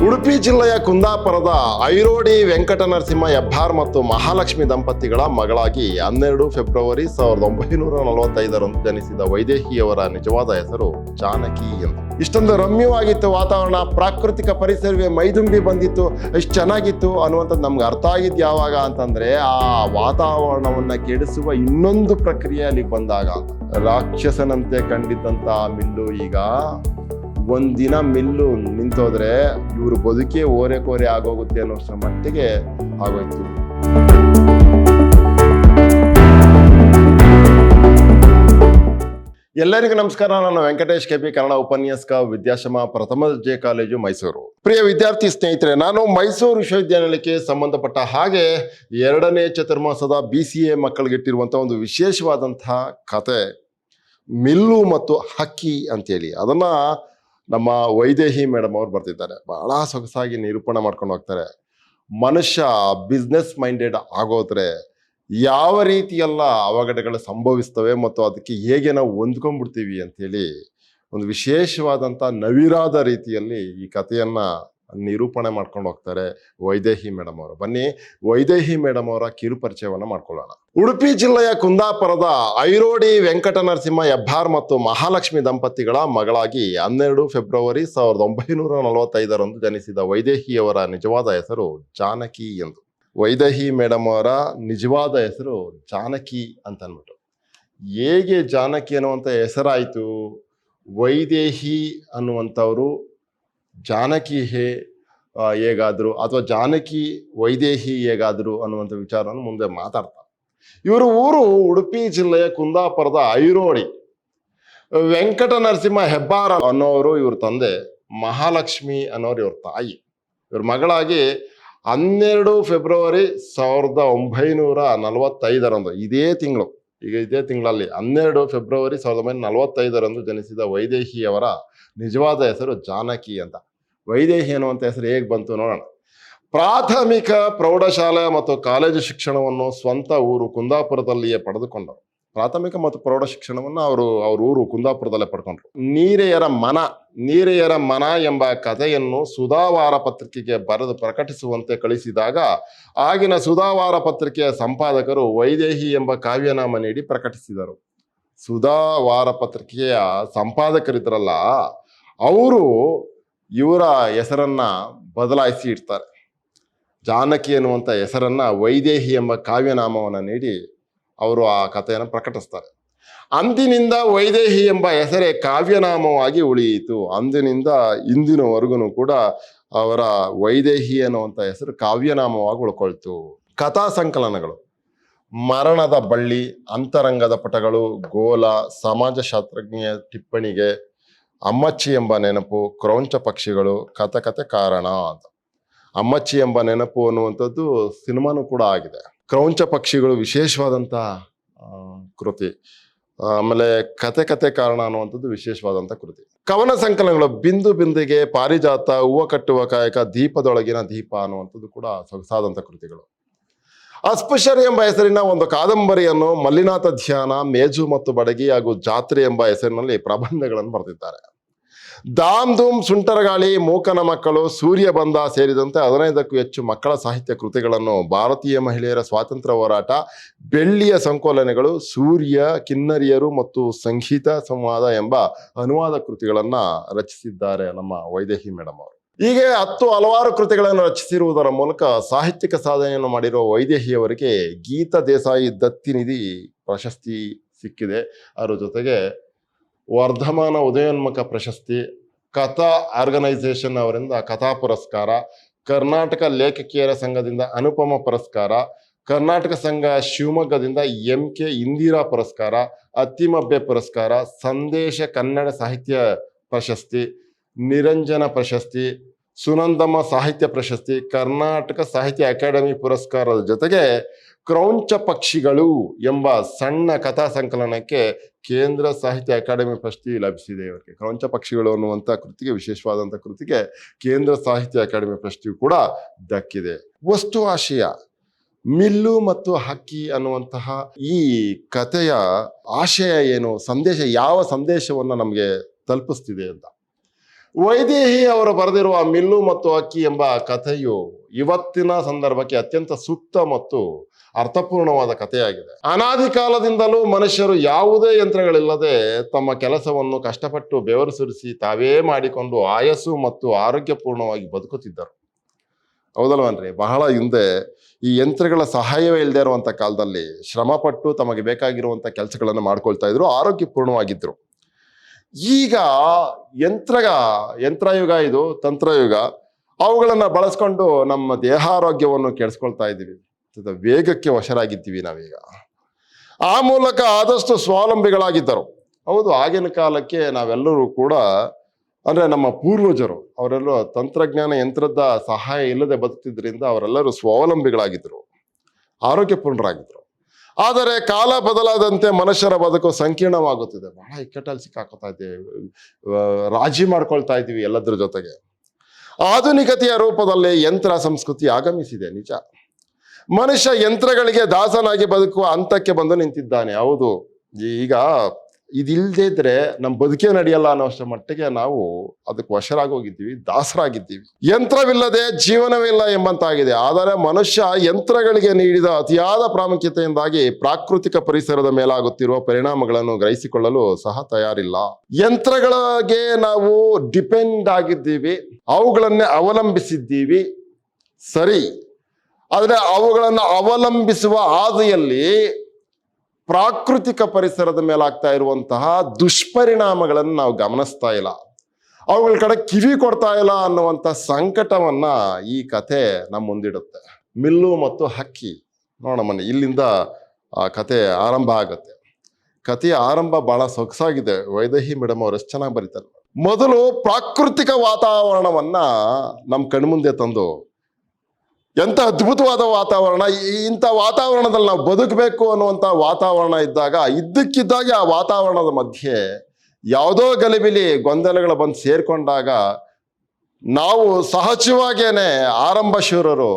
ಉಡುಪಿ ಜಿಲ್ಲೆಯ ಕುಂದಾಪುರದ ಐರೋಡಿ ವೆಂಕಟ ನರಸಿಂಹ ಹೆಬ್ಬಾರ್ ಮತ್ತು ಮಹಾಲಕ್ಷ್ಮಿ ದಂಪತಿಗಳ ಮಗಳಾಗಿ 12 ಫೆಬ್ರವರಿ 1945ರಂದು ಜನಿಸಿದ ವೈದೇಹಿಯವರ ನಿಜವಾದ ಹೆಸರು ಜಾನಕಿ ಎಂದು. ಇಷ್ಟೊಂದು ರಮ್ಯವಾಗಿತ್ತು ವಾತಾವರಣ, ಪ್ರಾಕೃತಿಕ ಪರಿಸರವೇ ಮೈದುಂಬಿ ಬಂದಿತ್ತು, ಎಷ್ಟು ಚೆನ್ನಾಗಿತ್ತು ಅನ್ನುವಂಥದ್ದು ನಮ್ಗೆ ಅರ್ಥ ಆಗಿದ್ದು ಯಾವಾಗ ಅಂತಂದ್ರೆ ಆ ವಾತಾವರಣವನ್ನ ಕೆಡಿಸುವ ಇನ್ನೊಂದು ಪ್ರಕ್ರಿಯೆ ಅಲ್ಲಿಗೆ ಬಂದಾಗ. ರಾಕ್ಷಸನಂತೆ ಕಂಡಿದ್ದಂತ ಮಿಲ್ಲು ಈಗ ಒಂದಿನ ಮಿಲ್ಲು ನಿಂತೋದ್ರೆ ಇವರು ಬದುಕೇ ಓರೆ ಕೋರೆ ಆಗೋಗುತ್ತೆ ಅನ್ನೋಷ್ಟರ ಮಟ್ಟಿಗೆ ಆಗೋಯ್ತು. ಎಲ್ಲರಿಗೂ ನಮಸ್ಕಾರ. ನಾನು ವೆಂಕಟೇಶ್ ಕೆಪಿ, ಕನ್ನಡ ಉಪನ್ಯಾಸಕ, ವಿದ್ಯಾಶ್ರಮ ಪ್ರಥಮ ದರ್ಜೆ ಕಾಲೇಜು, ಮೈಸೂರು. ಪ್ರಿಯ ವಿದ್ಯಾರ್ಥಿ ಸ್ನೇಹಿತರೆ, ನಾನು ಮೈಸೂರು ವಿಶ್ವವಿದ್ಯಾನಿಲಯಕ್ಕೆ ಸಂಬಂಧಪಟ್ಟ ಹಾಗೆ 2ನೇ ಚತುರ್ಮಾಸದ BCA ಮಕ್ಕಳಿಗಿಟ್ಟಿರುವಂತಹ ಒಂದು ವಿಶೇಷವಾದಂತಹ ಕತೆ ಮಿಲ್ಲು ಮತ್ತು ಹಕ್ಕಿ ಅಂತೇಳಿ. ಅದನ್ನ ನಮ್ಮ ವೈದೇಹಿ ಮೇಡಮ್ ಅವ್ರು ಬರ್ತಿದ್ದಾರೆ. ಬಹಳ ಸೊಗಸಾಗಿ ನಿರೂಪಣೆ ಮಾಡ್ಕೊಂಡು ಹೋಗ್ತಾರೆ. ಮನುಷ್ಯ ಬಿಸ್ನೆಸ್ ಮೈಂಡೆಡ್ ಆಗೋದ್ರೆ ಯಾವ ರೀತಿಯೆಲ್ಲ ಅವಘಡಗಳು ಸಂಭವಿಸ್ತವೆ ಮತ್ತು ಅದಕ್ಕೆ ಹೇಗೆ ನಾವು ಹೊಂದ್ಕೊಂಡ್ಬಿಡ್ತೀವಿ ಅಂತೇಳಿ ಒಂದು ವಿಶೇಷವಾದಂಥ ನವಿರಾದ ರೀತಿಯಲ್ಲಿ ಈ ಕಥೆಯನ್ನ ನಿರೂಪಣೆ ಮಾಡ್ಕೊಂಡು ಹೋಗ್ತಾರೆ ವೈದೇಹಿ ಮೇಡಮ್ ಅವರು. ಬನ್ನಿ ವೈದೇಹಿ ಮೇಡಮ್ ಅವರ ಕಿರು ಪರಿಚಯವನ್ನ ಮಾಡ್ಕೊಳ್ಳೋಣ. ಉಡುಪಿ ಜಿಲ್ಲೆಯ ಕುಂದಾಪುರದ ಐರೋಡಿ ವೆಂಕಟ ನರಸಿಂಹ ಹೆಬ್ಬಾರ್ ಮತ್ತು ಮಹಾಲಕ್ಷ್ಮಿ ದಂಪತಿಗಳ ಮಗಳಾಗಿ 12 ಫೆಬ್ರವರಿ 1945ರಂದು ಜನಿಸಿದ ವೈದೇಹಿಯವರ ನಿಜವಾದ ಹೆಸರು ಜಾನಕಿ ಎಂದು. ವೈದೇಹಿ ಮೇಡಮ್ ಅವರ ನಿಜವಾದ ಹೆಸರು ಜಾನಕಿ ಅಂತ ಅಂದ್ಬಿಟ್ಟು. ಹೇಗೆ ಜಾನಕಿ ಅನ್ನುವಂಥ ಹೆಸರಾಯಿತು? ವೈದೇಹಿ ಅನ್ನುವಂಥವ್ರು ಜಾನಕಿ ಹೇಗಾದ್ರು ಅಥವಾ ಜಾನಕಿ ವೈದೇಹಿ ಹೇಗಾದ್ರು ಅನ್ನುವಂಥ ವಿಚಾರವನ್ನು ಮುಂದೆ ಮಾತಾಡ್ತಾರೆ. ಇವರು ಊರು ಉಡುಪಿ ಜಿಲ್ಲೆಯ ಕುಂದಾಪುರದ ಐರೋಡಿ. ವೆಂಕಟ ನರಸಿಂಹ ಹೆಬ್ಬಾರ್ ಅನ್ನೋರು ಇವ್ರ ತಂದೆ, ಮಹಾಲಕ್ಷ್ಮಿ ಅನ್ನೋರು ಇವ್ರ ತಾಯಿ. ಇವ್ರ ಮಗಳಾಗಿ 12 ಫೆಬ್ರವರಿ 1945ರಂದು ಇದೇ ತಿಂಗಳಲ್ಲಿ 12 ಫೆಬ್ರವರಿ 1945ರಂದು ಜನಿಸಿದ ವೈದೇಹಿಯವರ ನಿಜವಾದ ಹೆಸರು ಜಾನಕಿ ಅಂತ. ವೈದೇಹಿ ಅನ್ನುವಂಥ ಹೆಸರು ಹೇಗೆ ಬಂತು ನೋಡೋಣ. ಪ್ರಾಥಮಿಕ, ಪ್ರೌಢಶಾಲೆ ಮತ್ತು ಕಾಲೇಜು ಶಿಕ್ಷಣವನ್ನು ಸ್ವಂತ ಊರು ಕುಂದಾಪುರದಲ್ಲಿಯೇ ಪಡೆದುಕೊಂಡರು. ಪ್ರಾಥಮಿಕ ಮತ್ತು ಪ್ರೌಢ ಶಿಕ್ಷಣವನ್ನು ಅವ್ರ ಊರು ಕುಂದಾಪುರದಲ್ಲೇ ಪಡ್ಕೊಂಡ್ರು. ನೀರೆಯರ ಮನ ಎಂಬ ಕಥೆಯನ್ನು ಸುಧಾವಾರ ಪತ್ರಿಕೆಗೆ ಬರೆದು ಪ್ರಕಟಿಸುವಂತೆ ಕಳಿಸಿದಾಗ ಆಗಿನ ಸುಧಾವಾರ ಪತ್ರಿಕೆಯ ಸಂಪಾದಕರು ವೈದೇಹಿ ಎಂಬ ಕಾವ್ಯನಾಮ ನೀಡಿ ಪ್ರಕಟಿಸಿದರು. ಸುಧಾವಾರ ಪತ್ರಿಕೆಯ ಸಂಪಾದಕರಿದ್ರಲ್ಲ, ಅವರು ಇವರ ಹೆಸರನ್ನ ಬದಲಾಯಿಸಿ ಇಡ್ತಾರೆ. ಜಾನಕಿ ಅನ್ನುವಂಥ ಹೆಸರನ್ನ ವೈದೇಹಿ ಎಂಬ ಕಾವ್ಯನಾಮವನ್ನು ನೀಡಿ ಅವರು ಆ ಕಥೆಯನ್ನು ಪ್ರಕಟಿಸ್ತಾರೆ. ಅಂದಿನಿಂದ ವೈದೇಹಿ ಎಂಬ ಹೆಸರೇ ಕಾವ್ಯನಾಮವಾಗಿ ಉಳಿಯಿತು. ಅಂದಿನಿಂದ ಇಂದಿನವರೆಗೂ ಕೂಡ ಅವರ ವೈದೇಹಿ ಅನ್ನುವಂಥ ಹೆಸರು ಕಾವ್ಯನಾಮವಾಗಿ ಉಳ್ಕೊಳ್ತು. ಕಥಾ ಸಂಕಲನಗಳು: ಮರಣದ ಬಳ್ಳಿ, ಅಂತರಂಗದ ಪಟಗಳು, ಗೋಲ, ಸಮಾಜಶಾಸ್ತ್ರಜ್ಞ ಟಿಪ್ಪಣಿಗೆ, ಅಮ್ಮಚ್ಚಿ ಎಂಬ ನೆನಪು, ಕ್ರೌಂಚ ಪಕ್ಷಿಗಳು, ಕತೆ ಕಾರಣ ಅಂತ. ಅಮ್ಮಚ್ಚಿ ಎಂಬ ನೆನಪು ಅನ್ನುವಂಥದ್ದು ಸಿನಿಮಾನು ಕೂಡ ಆಗಿದೆ. ಕ್ರೌಂಚ ಪಕ್ಷಿಗಳು ವಿಶೇಷವಾದಂಥ ಕೃತಿ. ಆಮೇಲೆ ಕತೆ ಕಾರಣ ಅನ್ನುವಂಥದ್ದು ವಿಶೇಷವಾದಂಥ ಕೃತಿ. ಕವನ ಸಂಕಲನಗಳು: ಬಿಂದು ಬಿಂದಿಗೆ, ಪಾರಿಜಾತ, ಹೂವ ಕಟ್ಟುವ ಕಾಯಕ, ದೀಪದೊಳಗಿನ ದೀಪ ಅನ್ನುವಂಥದ್ದು ಕೂಡ ಸೊಗಸಾದಂಥ ಕೃತಿಗಳು. ಅಸ್ಪೃಶ್ಯರು ಎಂಬ ಹೆಸರಿನ ಒಂದು ಕಾದಂಬರಿಯನ್ನು ಮಲ್ಲಿನಾಥ ಧ್ಯಾನ, ಮೇಜು ಮತ್ತು ಬಡಗಿ ಹಾಗೂ ಜಾತ್ರೆ ಎಂಬ ಹೆಸರಿನಲ್ಲಿ ಪ್ರಬಂಧಗಳನ್ನು ಬರೆದಿದ್ದಾರೆ. ದಾಮ್ ಧೂಮ್, ಸುಂಟರಗಾಳಿ, ಮೂಕನ ಮಕ್ಕಳು, ಸೂರ್ಯ ಬಂಧ ಸೇರಿದಂತೆ 15ಕ್ಕೂ ಹೆಚ್ಚು ಮಕ್ಕಳ ಸಾಹಿತ್ಯ ಕೃತಿಗಳನ್ನು, ಭಾರತೀಯ ಮಹಿಳೆಯರ ಸ್ವಾತಂತ್ರ್ಯ ಹೋರಾಟ, ಬೆಳ್ಳಿಯ ಸಂಕೋಲನೆಗಳು, ಸೂರ್ಯ, ಕಿನ್ನರಿಯರು ಮತ್ತು ಸಂಗೀತ ಸಂವಾದ ಎಂಬ ಅನುವಾದ ಕೃತಿಗಳನ್ನ ರಚಿಸಿದ್ದಾರೆ ನಮ್ಮ ವೈದೇಹಿ ಮೇಡಮ್ ಅವರು. ಹೀಗೆ ಹಲವಾರು ಕೃತಿಗಳನ್ನು ರಚಿಸಿರುವುದರ ಮೂಲಕ ಸಾಹಿತ್ಯಿಕ ಸಾಧನೆಯನ್ನು ಮಾಡಿರುವ ವೈದೇಹಿಯವರಿಗೆ ಗೀತಾ ದೇಸಾಯಿ ದತ್ತಿನಿಧಿ ಪ್ರಶಸ್ತಿ ಸಿಕ್ಕಿದೆ. ಅದರ ಜೊತೆಗೆ ವರ್ಧಮಾನ ಉದಯೋನ್ಮುಖ ಪ್ರಶಸ್ತಿ, ಕಥಾ ಆರ್ಗನೈಸೇಷನ್ ಅವರಿಂದ ಕಥಾ ಪುರಸ್ಕಾರ, ಕರ್ನಾಟಕ ಲೇಖಕಿಯರ ಸಂಘದಿಂದ ಅನುಪಮ ಪುರಸ್ಕಾರ, ಕರ್ನಾಟಕ ಸಂಘ ಶಿವಮೊಗ್ಗದಿಂದ MK ಇಂದಿರಾ ಪುರಸ್ಕಾರ, ಅತ್ತಿಮಬ್ಬೆ ಪುರಸ್ಕಾರ, ಸಂದೇಶ ಕನ್ನಡ ಸಾಹಿತ್ಯ ಪ್ರಶಸ್ತಿ, ನಿರಂಜನ ಪ್ರಶಸ್ತಿ, ಸುನಂದಮ್ಮ ಸಾಹಿತ್ಯ ಪ್ರಶಸ್ತಿ, ಕರ್ನಾಟಕ ಸಾಹಿತ್ಯ ಅಕಾಡೆಮಿ ಪುರಸ್ಕಾರದ ಜೊತೆಗೆ ಕ್ರೌಂಚ ಪಕ್ಷಿಗಳು ಎಂಬ ಸಣ್ಣ ಕಥಾ ಸಂಕಲನಕ್ಕೆ ಕೇಂದ್ರ ಸಾಹಿತ್ಯ ಅಕಾಡೆಮಿ ಪ್ರಶಸ್ತಿ ಲಭಿಸಿದೆ ಇವರಿಗೆ. ಕ್ರೌಂಚ ಪಕ್ಷಿಗಳು ಅನ್ನುವಂಥ ಕೃತಿಗೆ, ವಿಶೇಷವಾದಂಥ ಕೃತಿಗೆ ಕೇಂದ್ರ ಸಾಹಿತ್ಯ ಅಕಾಡೆಮಿ ಪ್ರಶಸ್ತಿಯು ಕೂಡ ದಕ್ಕಿದೆ. ವಸ್ತು ಆಶಯ: ಮಿಲ್ಲು ಮತ್ತು ಹಕ್ಕಿ ಅನ್ನುವಂತಹ ಈ ಕಥೆಯ ಆಶಯ ಏನು, ಸಂದೇಶ, ಯಾವ ಸಂದೇಶವನ್ನು ನಮಗೆ ತಲುಪಿಸ್ತಿದೆ ಅಂತ. ವೈದೇಹಿ ಅವರು ಬರೆದಿರುವ ಮಿಲ್ಲು ಮತ್ತು ಅಕ್ಕಿ ಎಂಬ ಕಥೆಯು ಇವತ್ತಿನ ಸಂದರ್ಭಕ್ಕೆ ಅತ್ಯಂತ ಸೂಕ್ತ ಮತ್ತು ಅರ್ಥಪೂರ್ಣವಾದ ಕಥೆಯಾಗಿದೆ. ಅನಾದಿ ಕಾಲದಿಂದಲೂ ಮನುಷ್ಯರು ಯಾವುದೇ ಯಂತ್ರಗಳಿಲ್ಲದೆ ತಮ್ಮ ಕೆಲಸವನ್ನು ಕಷ್ಟಪಟ್ಟು ಬೆವರು ಸುರಿಸಿ ತಾವೇ ಮಾಡಿಕೊಂಡು ಆಯಸ್ಸು ಮತ್ತು ಆರೋಗ್ಯಪೂರ್ಣವಾಗಿ ಬದುಕುತ್ತಿದ್ದರು. ಹೌದಲ್ವನ್ರಿ? ಬಹಳ ಹಿಂದೆ ಈ ಯಂತ್ರಗಳ ಸಹಾಯವೇ ಇಲ್ಲದೆ ಇರುವಂತ ಕಾಲದಲ್ಲಿ ಶ್ರಮಪಟ್ಟು ತಮಗೆ ಬೇಕಾಗಿರುವಂತ ಕೆಲಸಗಳನ್ನು ಮಾಡ್ಕೊಳ್ತಾ ಇದ್ರು, ಆರೋಗ್ಯಪೂರ್ಣವಾಗಿದ್ರು. ಈಗ ಯಂತ್ರಯುಗ, ಇದು ತಂತ್ರಯುಗ. ಅವುಗಳನ್ನ ಬಳಸ್ಕೊಂಡು ನಮ್ಮ ದೇಹಾರೋಗ್ಯವನ್ನು ಕೆಡಿಸ್ಕೊಳ್ತಾ ಇದ್ದೀವಿ, ವೇಗಕ್ಕೆ ವಶರಾಗಿದ್ದೀವಿ ನಾವೀಗ. ಆ ಮೂಲಕ ಆದಷ್ಟು ಸ್ವಾವಲಂಬಿಗಳಾಗಿದ್ದರು. ಹೌದು, ಆಗಿನ ಕಾಲಕ್ಕೆ ನಾವೆಲ್ಲರೂ ಕೂಡ, ಅಂದ್ರೆ ನಮ್ಮ ಪೂರ್ವಜರು ಅವರೆಲ್ಲರೂ ತಂತ್ರಜ್ಞಾನ ಯಂತ್ರದ ಸಹಾಯ ಇಲ್ಲದೆ ಬದುಕಿದ್ರಿಂದ ಅವರೆಲ್ಲರೂ ಸ್ವಾವಲಂಬಿಗಳಾಗಿದ್ದರು, ಆರೋಗ್ಯಪೂರ್ಣರಾಗಿದ್ದರು. ಆದರೆ ಕಾಲ ಬದಲಾದಂತೆ ಮನುಷ್ಯರ ಬದುಕು ಸಂಕೀರ್ಣವಾಗುತ್ತಿದೆ. ಬಹಳ ಇಕ್ಕಟ್ಟಲ್ಲಿ ಸಿಕ್ಕಾಕೋತಾ ಇದ್ದೀವಿ, ರಾಜಿ ಮಾಡ್ಕೊಳ್ತಾ ಇದ್ದೀವಿ ಎಲ್ಲದ್ರ ಜೊತೆಗೆ. ಆಧುನಿಕತೆಯ ರೂಪದಲ್ಲಿ ಯಂತ್ರ ಸಂಸ್ಕೃತಿ ಆಗಮಿಸಿದೆ, ನಿಜ. ಮನುಷ್ಯ ಯಂತ್ರಗಳಿಗೆ ದಾಸನಾಗಿ ಬದುಕುವ ಹಂತಕ್ಕೆ ಬಂದು ನಿಂತಿದ್ದಾನೆ. ಹೌದು, ಈಗ ಇದಿಲ್ಲದೆ ಇದ್ರೆ ನಮ್ಮ ಬದುಕೇ ನಡೆಯಲ್ಲ ಅನ್ನೋಷ್ಟರ ಮಟ್ಟಿಗೆ ನಾವು ಅದಕ್ಕೆ ವಶರಾಗೋಗಿದ್ದೀವಿ, ದಾಸರಾಗಿದ್ದೀವಿ. ಯಂತ್ರವಿಲ್ಲದೆ ಜೀವನವಿಲ್ಲ ಎಂಬಂತಾಗಿದೆ. ಆದರೆ ಮನುಷ್ಯ ಯಂತ್ರಗಳಿಗೆ ನೀಡಿದ ಅತಿಯಾದ ಪ್ರಾಮುಖ್ಯತೆಯಿಂದಾಗಿ ಪ್ರಾಕೃತಿಕ ಪರಿಸರದ ಮೇಲಾಗುತ್ತಿರುವ ಪರಿಣಾಮಗಳನ್ನು ಗ್ರಹಿಸಿಕೊಳ್ಳಲು ಸಹ ತಯಾರಿಲ್ಲ. ಯಂತ್ರಗಳಿಗೆ ನಾವು ಡಿಪೆಂಡ್ ಆಗಿದ್ದೀವಿ, ಅವುಗಳನ್ನೇ ಅವಲಂಬಿಸಿದ್ದೀವಿ, ಸರಿ. ಆದರೆ ಅವುಗಳನ್ನು ಅವಲಂಬಿಸುವ ಹಾದಿಯಲ್ಲಿ ಪ್ರಾಕೃತಿಕ ಪರಿಸರದ ಮೇಲಾಗ್ತಾ ಇರುವಂತಹ ದುಷ್ಪರಿಣಾಮಗಳನ್ನು ನಾವು ಗಮನಿಸ್ತಾ ಇಲ್ಲ, ಅವುಗಳ ಕಡೆ ಕಿವಿ ಕೊಡ್ತಾ ಇಲ್ಲ ಅನ್ನುವಂಥ ಸಂಕಟವನ್ನ ಈ ಕಥೆ ನಮ್ಮ ಮುಂದಿಡುತ್ತೆ. ಮಿಲ್ಲು ಮತ್ತು ಹಕ್ಕಿ ನೋಡಮ್ಮನೆ, ಇಲ್ಲಿಂದ ಆ ಕತೆ ಆರಂಭ ಆಗತ್ತೆ. ಕಥೆಯ ಆರಂಭ ಬಹಳ ಸೊಗಸಾಗಿದೆ. ವೈದೇಹಿ ಮೇಡಮ್ ಅವರು ಎಷ್ಟು ಚೆನ್ನಾಗಿ ಬರೀತಾರೆ. ಮೊದಲು ಪ್ರಾಕೃತಿಕ ವಾತಾವರಣವನ್ನ ನಮ್ಮ ಕಣ್ಮುಂದೆ ತಂದು, ಎಂಥ ಅದ್ಭುತವಾದ ವಾತಾವರಣ, ಇಂಥ ವಾತಾವರಣದಲ್ಲಿ ನಾವು ಬದುಕಬೇಕು ಅನ್ನುವಂಥ ವಾತಾವರಣ ಇದ್ದಾಗ ಇದ್ದಕ್ಕಿದ್ದಾಗೆ ಆ ವಾತಾವರಣದ ಮಧ್ಯೆ ಯಾವುದೋ ಗಲಿಬಿಲಿ ಗೊಂದಲಗಳು ಬಂದು ಸೇರ್ಕೊಂಡಾಗ ನಾವು ಸಹಜವಾಗೇನೆ ಆರಂಭ ಶೂರರು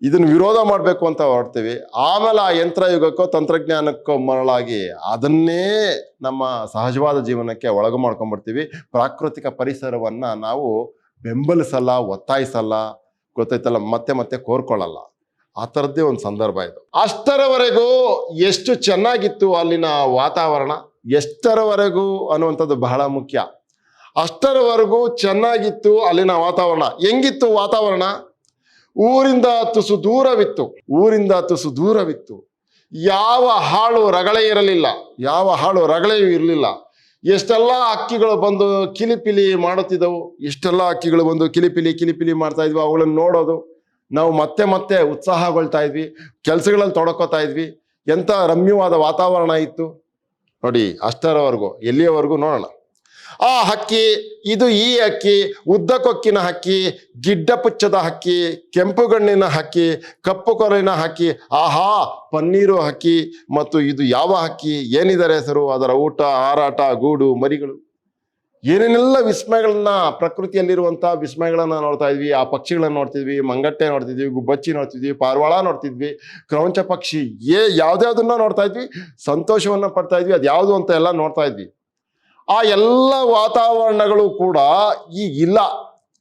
ಇದನ್ನು ವಿರೋಧ ಮಾಡಬೇಕು ಅಂತ ಹೊರಡ್ತೀವಿ. ಆಮೇಲೆ ಆ ಯಂತ್ರಯುಗಕ್ಕೋ ತಂತ್ರಜ್ಞಾನಕ್ಕೋ ಮರಳಾಗಿ ಅದನ್ನೇ ನಮ್ಮ ಸಹಜವಾದ ಜೀವನಕ್ಕೆ ಒಳಗು ಮಾಡ್ಕೊಂಡ್ಬಿಡ್ತೀವಿ. ಪ್ರಾಕೃತಿಕ ಪರಿಸರವನ್ನ ನಾವು ಬೆಂಬಲಿಸಲ್ಲ, ಒತ್ತಾಯಿಸಲ್ಲ, ಗೊತ್ತಾಯ್ತಲ್ಲ, ಮತ್ತೆ ಮತ್ತೆ ಕೋರ್ಕೊಳ್ಳಲ್ಲ. ಆ ಥರದ್ದೇ ಒಂದು ಸಂದರ್ಭ ಇದು. ಅಷ್ಟರವರೆಗೂ ಎಷ್ಟು ಚೆನ್ನಾಗಿತ್ತು ಅಲ್ಲಿನ ವಾತಾವರಣ, ಎಷ್ಟರವರೆಗೂ ಅನ್ನುವಂಥದ್ದು ಬಹಳ ಮುಖ್ಯ. ಅಷ್ಟರವರೆಗೂ ಚೆನ್ನಾಗಿತ್ತು ಅಲ್ಲಿನ ವಾತಾವರಣ. ಹೆಂಗಿತ್ತು ವಾತಾವರಣ? ಊರಿಂದ ತುಸು ದೂರವಿತ್ತು. ಯಾವ ಹಾಳು ರಗಳೆ ಇರಲಿಲ್ಲ, ಎಷ್ಟೆಲ್ಲ ಹಕ್ಕಿಗಳು ಬಂದು ಕಿಲಿಪಿಲಿ ಮಾಡುತ್ತಿದ್ದವು, ಕಿಲಿಪಿಲಿ ಮಾಡ್ತಾ ಇದ್ವಿ. ಅವುಗಳನ್ನು ನೋಡೋದು ನಾವು ಮತ್ತೆ ಮತ್ತೆ ಉತ್ಸಾಹಗೊಳ್ತಾ ಇದ್ವಿ, ಕೆಲಸಗಳಲ್ಲಿ ತೊಡಕೋತಾ ಇದ್ವಿ. ಎಂಥ ರಮ್ಯವಾದ ವಾತಾವರಣ ಇತ್ತು ನೋಡಿ. ಅಷ್ಟರವರೆಗೂ, ಎಲ್ಲಿಯವರೆಗೂ ನೋಡೋಣ. ಆ ಹಕ್ಕಿ, ಈ ಹಕ್ಕಿ, ಉದ್ದಕೊಕ್ಕಿನ ಹಕ್ಕಿ, ಗಿಡ್ಡ ಪುಚ್ಚದ ಹಕ್ಕಿ, ಕೆಂಪುಗಣ್ಣಿನ ಹಕ್ಕಿ, ಕಪ್ಪು ಕೊರಳಿನ ಹಕ್ಕಿ, ಆಹಾ ಪನ್ನೀರು ಹಕ್ಕಿ. ಮತ್ತು ಇದು ಯಾವ ಹಕ್ಕಿ, ಏನಿದರ ಹೆಸರು, ಅದರ ಊಟ, ಹಾರಾಟ, ಗೂಡು, ಮರಿಗಳು, ಏನೇನೆಲ್ಲ ವಿಸ್ಮಯಗಳನ್ನ, ಪ್ರಕೃತಿಯಲ್ಲಿರುವಂಥ ವಿಸ್ಮಯಗಳನ್ನ ನೋಡ್ತಾ ಇದ್ವಿ. ಆ ಪಕ್ಷಿಗಳನ್ನ ನೋಡ್ತಿದ್ವಿ, ಮಂಗಟ್ಟೆ ನೋಡ್ತಿದ್ವಿ, ಗುಬ್ಬಚ್ಚಿ ನೋಡ್ತಿದ್ವಿ, ಪಾರಿವಾಳ ನೋಡ್ತಿದ್ವಿ, ಕ್ರೌಂಚ ಪಕ್ಷಿ, ಯಾವ್ದ್ಯಾವ್ದನ್ನ ನೋಡ್ತಾ ಇದ್ವಿ, ಸಂತೋಷವನ್ನ ಪಡ್ತಾ ಇದ್ವಿ. ಅದು ಯಾವುದು ಅಂತ ಎಲ್ಲ ನೋಡ್ತಾ ಇದ್ವಿ. ಆ ಎಲ್ಲ ವಾತಾವರಣಗಳು ಕೂಡ ಈಗಿಲ್ಲ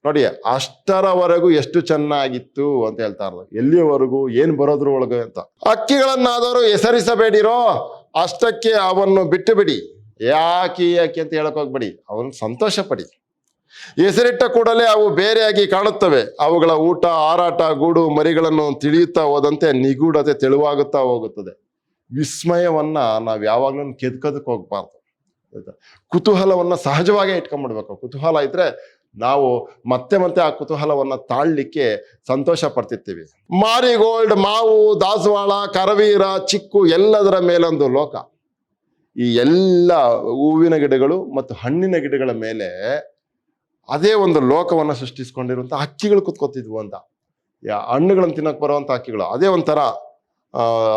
ನೋಡಿ. ಅಷ್ಟರವರೆಗೂ ಎಷ್ಟು ಚೆನ್ನಾಗಿತ್ತು ಅಂತ ಹೇಳ್ತಾ ಇರೋದು. ಎಲ್ಲಿಯವರೆಗೂ, ಏನ್ ಬರೋದ್ರ ಒಳಗೆ ಅಂತ. ಹಕ್ಕಿಗಳನ್ನಾದರೂ ಹೆಸರಿಸಬೇಡಿರೋ, ಅಷ್ಟಕ್ಕೆ ಅವನ್ನು ಬಿಟ್ಟು ಬಿಡಿ. ಯಾಕೆ ಅಂತ ಹೇಳಕ್ ಹೋಗ್ಬೇಡಿ, ಅವನು ಸಂತೋಷ ಪಡಿ. ಹೆಸರಿಟ್ಟ ಕೂಡಲೇ ಅವು ಬೇರೆಯಾಗಿ ಕಾಣುತ್ತವೆ. ಅವುಗಳ ಊಟ, ಹಾರಾಟ, ಗೂಡು, ಮರಿಗಳನ್ನು ತಿಳಿಯುತ್ತಾ ಹೋದಂತೆ ನಿಗೂಢತೆ ತೆಳುವಾಗುತ್ತಾ ಹೋಗುತ್ತದೆ. ವಿಸ್ಮಯವನ್ನ ನಾವ್ ಯಾವಾಗ್ಲೂ ಕೆದ್ಕೋದಕ್ಕೆ ಹೋಗ್ಬಾರ್ದು. ಕುತೂಹಲವನ್ನ ಸಹಜವಾಗೇ ಇಟ್ಕೊಂಡ್ಬಿಡ್ಬೇಕು. ಕುತೂಹಲ ಇದ್ರೆ ನಾವು ಮತ್ತೆ ಮತ್ತೆ ಆ ಕುತೂಹಲವನ್ನ ತಾಳ್ಲಿಕ್ಕೆ ಸಂತೋಷ ಪಡ್ತಿರ್ತೀವಿ. ಮಾರಿಗೋಲ್ಡ್, ಮಾವು, ದಾಸವಾಳ, ಕರವೀರ, ಚಿಕ್ಕು ಎಲ್ಲದರ ಮೇಲೊಂದು ಲೋಕ. ಈ ಎಲ್ಲ ಹೂವಿನ ಗಿಡಗಳು ಮತ್ತು ಹಣ್ಣಿನ ಗಿಡಗಳ ಮೇಲೆ ಅದೇ ಒಂದು ಲೋಕವನ್ನ ಸೃಷ್ಟಿಸ್ಕೊಂಡಿರುವಂತ ಹಕ್ಕಿಗಳು ಕುತ್ಕೋತಿದ್ವು ಅಂತ. ಹಣ್ಣುಗಳನ್ನು ತಿನ್ನಕ್ ಬರುವಂತ ಹಕ್ಕಿಗಳು, ಅದೇ ಒಂಥರ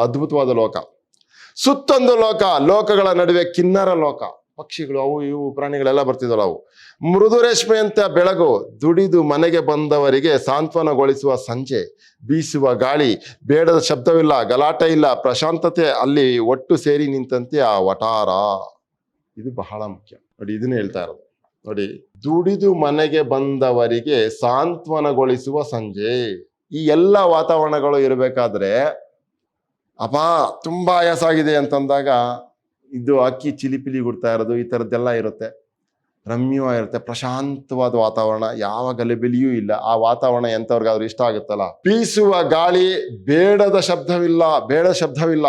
ಅದ್ಭುತವಾದ ಲೋಕ. ಸುತ್ತೊಂದು ಲೋಕ, ಲೋಕಗಳ ನಡುವೆ ಕಿನ್ನರ ಲೋಕ. ಪಕ್ಷಿಗಳು, ಅವು ಇವು ಪ್ರಾಣಿಗಳೆಲ್ಲ ಬರ್ತಿದ್ವಲ್ಲ, ಅವು ಮೃದು ರೇಷ್ಮೆಯಂತೆ ಬೆಳಗು, ದುಡಿದು ಮನೆಗೆ ಬಂದವರಿಗೆ ಸಾಂತ್ವನಗೊಳಿಸುವ ಸಂಜೆ, ಬೀಸುವ ಗಾಳಿ, ಬೇಡದ ಶಬ್ದವಿಲ್ಲ, ಗಲಾಟೆ ಇಲ್ಲ, ಪ್ರಶಾಂತತೆ ಅಲ್ಲಿ ಒಟ್ಟು ಸೇರಿ ನಿಂತಂತೆ ಆ ವಟಾರ. ಇದು ಬಹಳ ಮುಖ್ಯ ನೋಡಿ. ಇದನ್ನೇ ಹೇಳ್ತಾ ಇರೋದು ನೋಡಿ. ದುಡಿದು ಮನೆಗೆ ಬಂದವರಿಗೆ ಸಾಂತ್ವನಗೊಳಿಸುವ ಸಂಜೆ. ಈ ಎಲ್ಲ ವಾತಾವರಣಗಳು ಇರಬೇಕಾದ್ರೆ ಅಪ್ಪ ತುಂಬಾ ಆಯಾಸ ಆಗಿದೆ ಅಂತಂದಾಗ ಇದು ಅಕ್ಕಿ ಚಿಲಿಪಿಲಿ ಗುಡ್ತಾ ಇರೋದು, ಈ ಥರದ್ದೆಲ್ಲ ಇರುತ್ತೆ. ರಮ್ಯವಾಗಿರುತ್ತೆ, ಪ್ರಶಾಂತವಾದ ವಾತಾವರಣ, ಯಾವ ಗಲಿಬಿಲಿಯೂ ಇಲ್ಲ. ಆ ವಾತಾವರಣ ಎಂಥವ್ರಿಗಾದ್ರೂ ಇಷ್ಟ ಆಗುತ್ತಲ್ಲ. ಬೀಸುವ ಗಾಳಿ, ಬೇಡದ ಶಬ್ದವಿಲ್ಲ,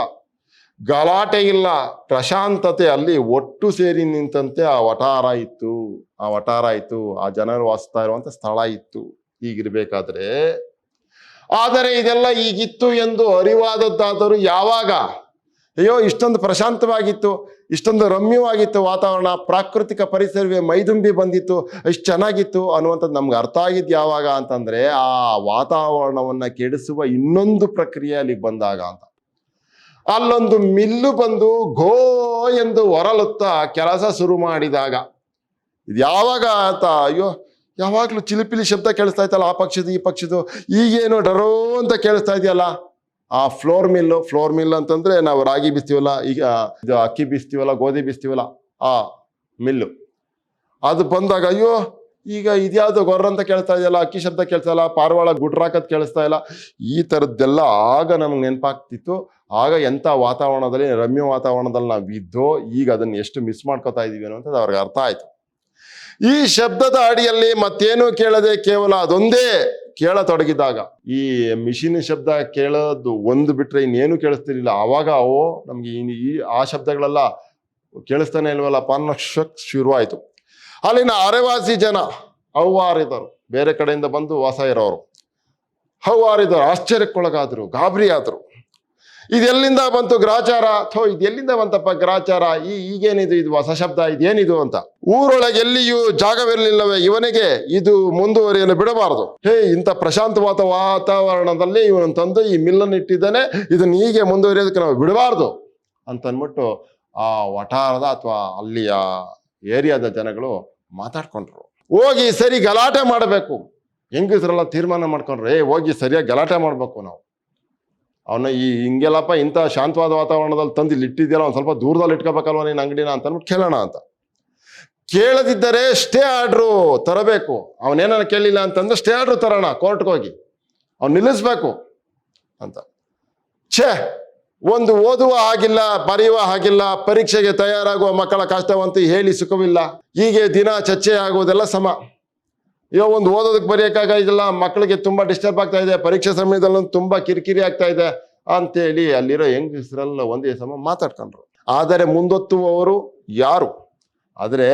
ಗಲಾಟೆ ಇಲ್ಲ, ಪ್ರಶಾಂತತೆ. ಅಲ್ಲಿ ಒಟ್ಟು ಸೇರಿ ನಿಂತಂತೆ ಆ ವಟಾರ ಇತ್ತು, ಆ ಜನರು ವಾಸಿಸ್ತಾ ಇರುವಂತ ಸ್ಥಳ ಇತ್ತು. ಹೀಗಿರ್ಬೇಕಾದ್ರೆ, ಆದರೆ ಇದೆಲ್ಲ ಈಗಿತ್ತು ಎಂದು ಅರಿವಾದದ್ದಾದರೂ ಯಾವಾಗ? ಅಯ್ಯೋ, ಇಷ್ಟೊಂದು ಪ್ರಶಾಂತವಾಗಿತ್ತು, ಇಷ್ಟೊಂದು ರಮ್ಯವಾಗಿತ್ತು ವಾತಾವರಣ, ಪ್ರಾಕೃತಿಕ ಪರಿಸರವೇ ಮೈದುಂಬಿ ಬಂದಿತ್ತು, ಇಷ್ಟು ಚೆನ್ನಾಗಿತ್ತು ಅನ್ನುವಂಥದ್ದು ನಮ್ಗೆ ಅರ್ಥ ಆಗಿದ್ದು ಯಾವಾಗ ಅಂತಂದ್ರೆ, ಆ ವಾತಾವರಣವನ್ನ ಕೆಡಿಸುವ ಇನ್ನೊಂದು ಪ್ರಕ್ರಿಯೆ ಅಲ್ಲಿಗೆ ಬಂದಾಗ ಅಂತ. ಅಲ್ಲೊಂದು ಮಿಲ್ಲು ಬಂದು ಘೋ ಎಂದು ಹೊರಳುತ್ತಾ ಕೆಲಸ ಶುರು ಮಾಡಿದಾಗ. ಇದು ಯಾವಾಗ ಅಂತ, ಅಯ್ಯೋ ಯಾವಾಗ್ಲೂ ಚಿಲಿಪಿಲಿ ಶಬ್ದ ಕೇಳಿಸ್ತಾ ಇತ್ತಲ್ಲ, ಆ ಪಕ್ಷದ ಈ ಪಕ್ಷದ್ದು, ಈಗೇನು ಡರೋ ಅಂತ ಕೇಳಿಸ್ತಾ ಇದೆಯಲ್ಲ. ಆ ಫ್ಲೋರ್ ಮಿಲ್ ಅಂತಂದ್ರೆ ನಾವು ರಾಗಿ ಬೀಸ್ತೀವಲ್ಲ, ಈಗ ಇದು ಅಕ್ಕಿ ಬೀಸ್ತೀವಲ್ಲ, ಗೋಧಿ ಬೀಸ್ತೀವಲ್ಲ, ಆ ಮಿಲ್ಲು ಅದು ಬಂದಾಗ ಅಯ್ಯೋ ಈಗ ಇದ್ಯಾವುದು ಗೊರ್ರ ಅಂತ ಕೇಳ್ತಾ ಇದೆಯಲ್ಲ, ಅಕ್ಕಿ ಶಬ್ದ ಕೇಳ್ತಾ ಇಲ್ಲ, ಪಾರಿವಾಳ ಗುಡ್ರಾಕತ್ ಕೇಳಿಸ್ತಾ ಇಲ್ಲ, ಈ ಥರದ್ದೆಲ್ಲ ಆಗ ನಮ್ಗೆ ನೆನಪಾಗ್ತಿತ್ತು. ಆಗ ಎಂಥ ವಾತಾವರಣದಲ್ಲಿ, ರಮ್ಯ ವಾತಾವರಣದಲ್ಲಿ ನಾವು ಇದ್ದೋ, ಈಗ ಅದನ್ನು ಎಷ್ಟು ಮಿಸ್ ಮಾಡ್ಕೋತಾ ಇದೀವಿ ಅನ್ನೋಂಥದ್ದು ಅವ್ರಿಗೆ ಅರ್ಥ ಆಯ್ತು. ಈ ಶಬ್ದದ ಅಡಿಯಲ್ಲಿ ಮತ್ತೇನು ಕೇಳದೆ ಕೇವಲ ಅದೊಂದೇ ಕೇಳತೊಡಗಿದಾಗ, ಈ ಮಿಷಿನ್ ಶಬ್ದ ಕೇಳೋದು ಒಂದು ಬಿಟ್ರೆ ಇನ್ನೇನು ಕೇಳಿಸ್ತಿರ್ಲಿಲ್ಲ. ಆವಾಗ ನಮ್ಗೆ ಆ ಶಬ್ದಗಳೆಲ್ಲ ಕೇಳಿಸ್ತಾನೆ ಇಲ್ವಲ್ಲಪ್ಪ ಅನ್ನೋ ಶುರುವಾಯಿತು. ಅಲ್ಲಿನ ಅರೆವಾಸಿ ಜನ ಹೌವಾರಿದರು, ಬೇರೆ ಕಡೆಯಿಂದ ಬಂದು ವಾಸ ಇರೋರು ಹೌವಾರಿದರು, ಆಶ್ಚರ್ಯಕ್ಕೊಳಗಾದ್ರು, ಗಾಬರಿ ಆದ್ರು. ಇದೆಲ್ಲಿಂದ ಬಂತು ಗ್ರಾಚಾರ? ಇದೆಲ್ಲಿಂದ ಬಂತಪ್ಪ ಗ್ರಾಚಾರ? ಈಗೇನಿದು, ಇದು ಹೊಸ ಶಬ್ದ, ಇದೇನಿದು ಅಂತ. ಊರೊಳಗೆ ಎಲ್ಲಿಯೂ ಜಾಗವಿರಲಿಲ್ಲವೇ ಇವನಿಗೆ ಇದು ಮುಂದುವರಿಯಲು ಬಿಡಬಾರದು. ಇಂಥ ಪ್ರಶಾಂತವಾದ ವಾತಾವರಣದಲ್ಲಿ ಇವನು ತಂದು ಈ ಮಿಲ್ಲನ್ನು ಇಟ್ಟಿದ್ದಾನೆ, ಇದನ್ನ ಹೀಗೆ ಮುಂದುವರಿಯೋದಕ್ಕೆ ನಾವು ಬಿಡಬಾರ್ದು ಅಂತನ್ಬಿಟ್ಟು ಆ ವಠಾರದ ಅಥವಾ ಅಲ್ಲಿಯ ಏರಿಯಾದ ಜನಗಳು ಮಾತಾಡ್ಕೊಂಡ್ರು. ಹೋಗಿ ಸರಿ ಗಲಾಟೆ ಮಾಡಬೇಕು. ಹೆಂಗಸರೆಲ್ಲ ತೀರ್ಮಾನ ಮಾಡ್ಕೊಂಡ್ರೆ, ಹೋಗಿ ಸರಿಯಾಗಿ ಗಲಾಟೆ ಮಾಡ್ಬೇಕು ನಾವು. ಅವನ್ನ ಹಿಂಗೆಲ್ಲಪ್ಪ ಇಂಥ ಶಾಂತವಾದ ವಾತಾವರಣದಲ್ಲಿ ತಂದು ಇಲ್ಲಿ ಇಟ್ಟಿದ್ಯಲ್ಲ, ಒಂದು ಸ್ವಲ್ಪ ದೂರದಲ್ಲಿ ಇಟ್ಕೋಬೇಕಲ್ವ ನೀನು ಅಂಗಡಿನ ಅಂತ ಅಂದ್ಬಿಟ್ಟು ಕೇಳೋಣ ಅಂತ. ಕೇಳದಿದ್ದರೆ ಸ್ಟೇ ಆರ್ಡ್ರು ತರಬೇಕು. ಅವನೇನ ಕೇಳಿಲ್ಲ ಅಂತಂದ್ರೆ ಸ್ಟೇ ಆರ್ಡ್ರು ತರೋಣ, ಕೋರ್ಟ್ಗೆ ಹೋಗಿ ಅವ್ನು ನಿಲ್ಲಿಸ್ಬೇಕು ಅಂತ. ಒಂದು ಓದುವ ಹಾಗಿಲ್ಲ, ಬರೆಯುವ ಹಾಗಿಲ್ಲ, ಪರೀಕ್ಷೆಗೆ ತಯಾರಾಗುವ ಮಕ್ಕಳ ಕಷ್ಟವಂತೂ ಹೇಳಿ ಸುಖವಿಲ್ಲ. ಹೀಗೆ ದಿನ ಚರ್ಚೆ ಆಗುವುದೆಲ್ಲ ಸಮ. ಒಂದು ಓದೋದಕ್ಕೆ ಬರೆಯೋಕ್ಕಾಗಿಲ್ಲ, ಮಕ್ಕಳಿಗೆ ತುಂಬಾ ಡಿಸ್ಟರ್ಬ್ ಆಗ್ತಾ ಇದೆ, ಪರೀಕ್ಷೆ ಸಮಯದಲ್ಲೂ ತುಂಬಾ ಕಿರಿಕಿರಿ ಆಗ್ತಾ ಇದೆ ಅಂತೇಳಿ ಅಲ್ಲಿರೋ ಹೆಂಗಸರೆಲ್ಲ ಒಂದೇ ಸಮ ಮಾತಾಡ್ಕೊಂಡ್ರು. ಆದರೆ ಮುಂದೊತ್ತುವವರು ಯಾರು? ಆದ್ರೆ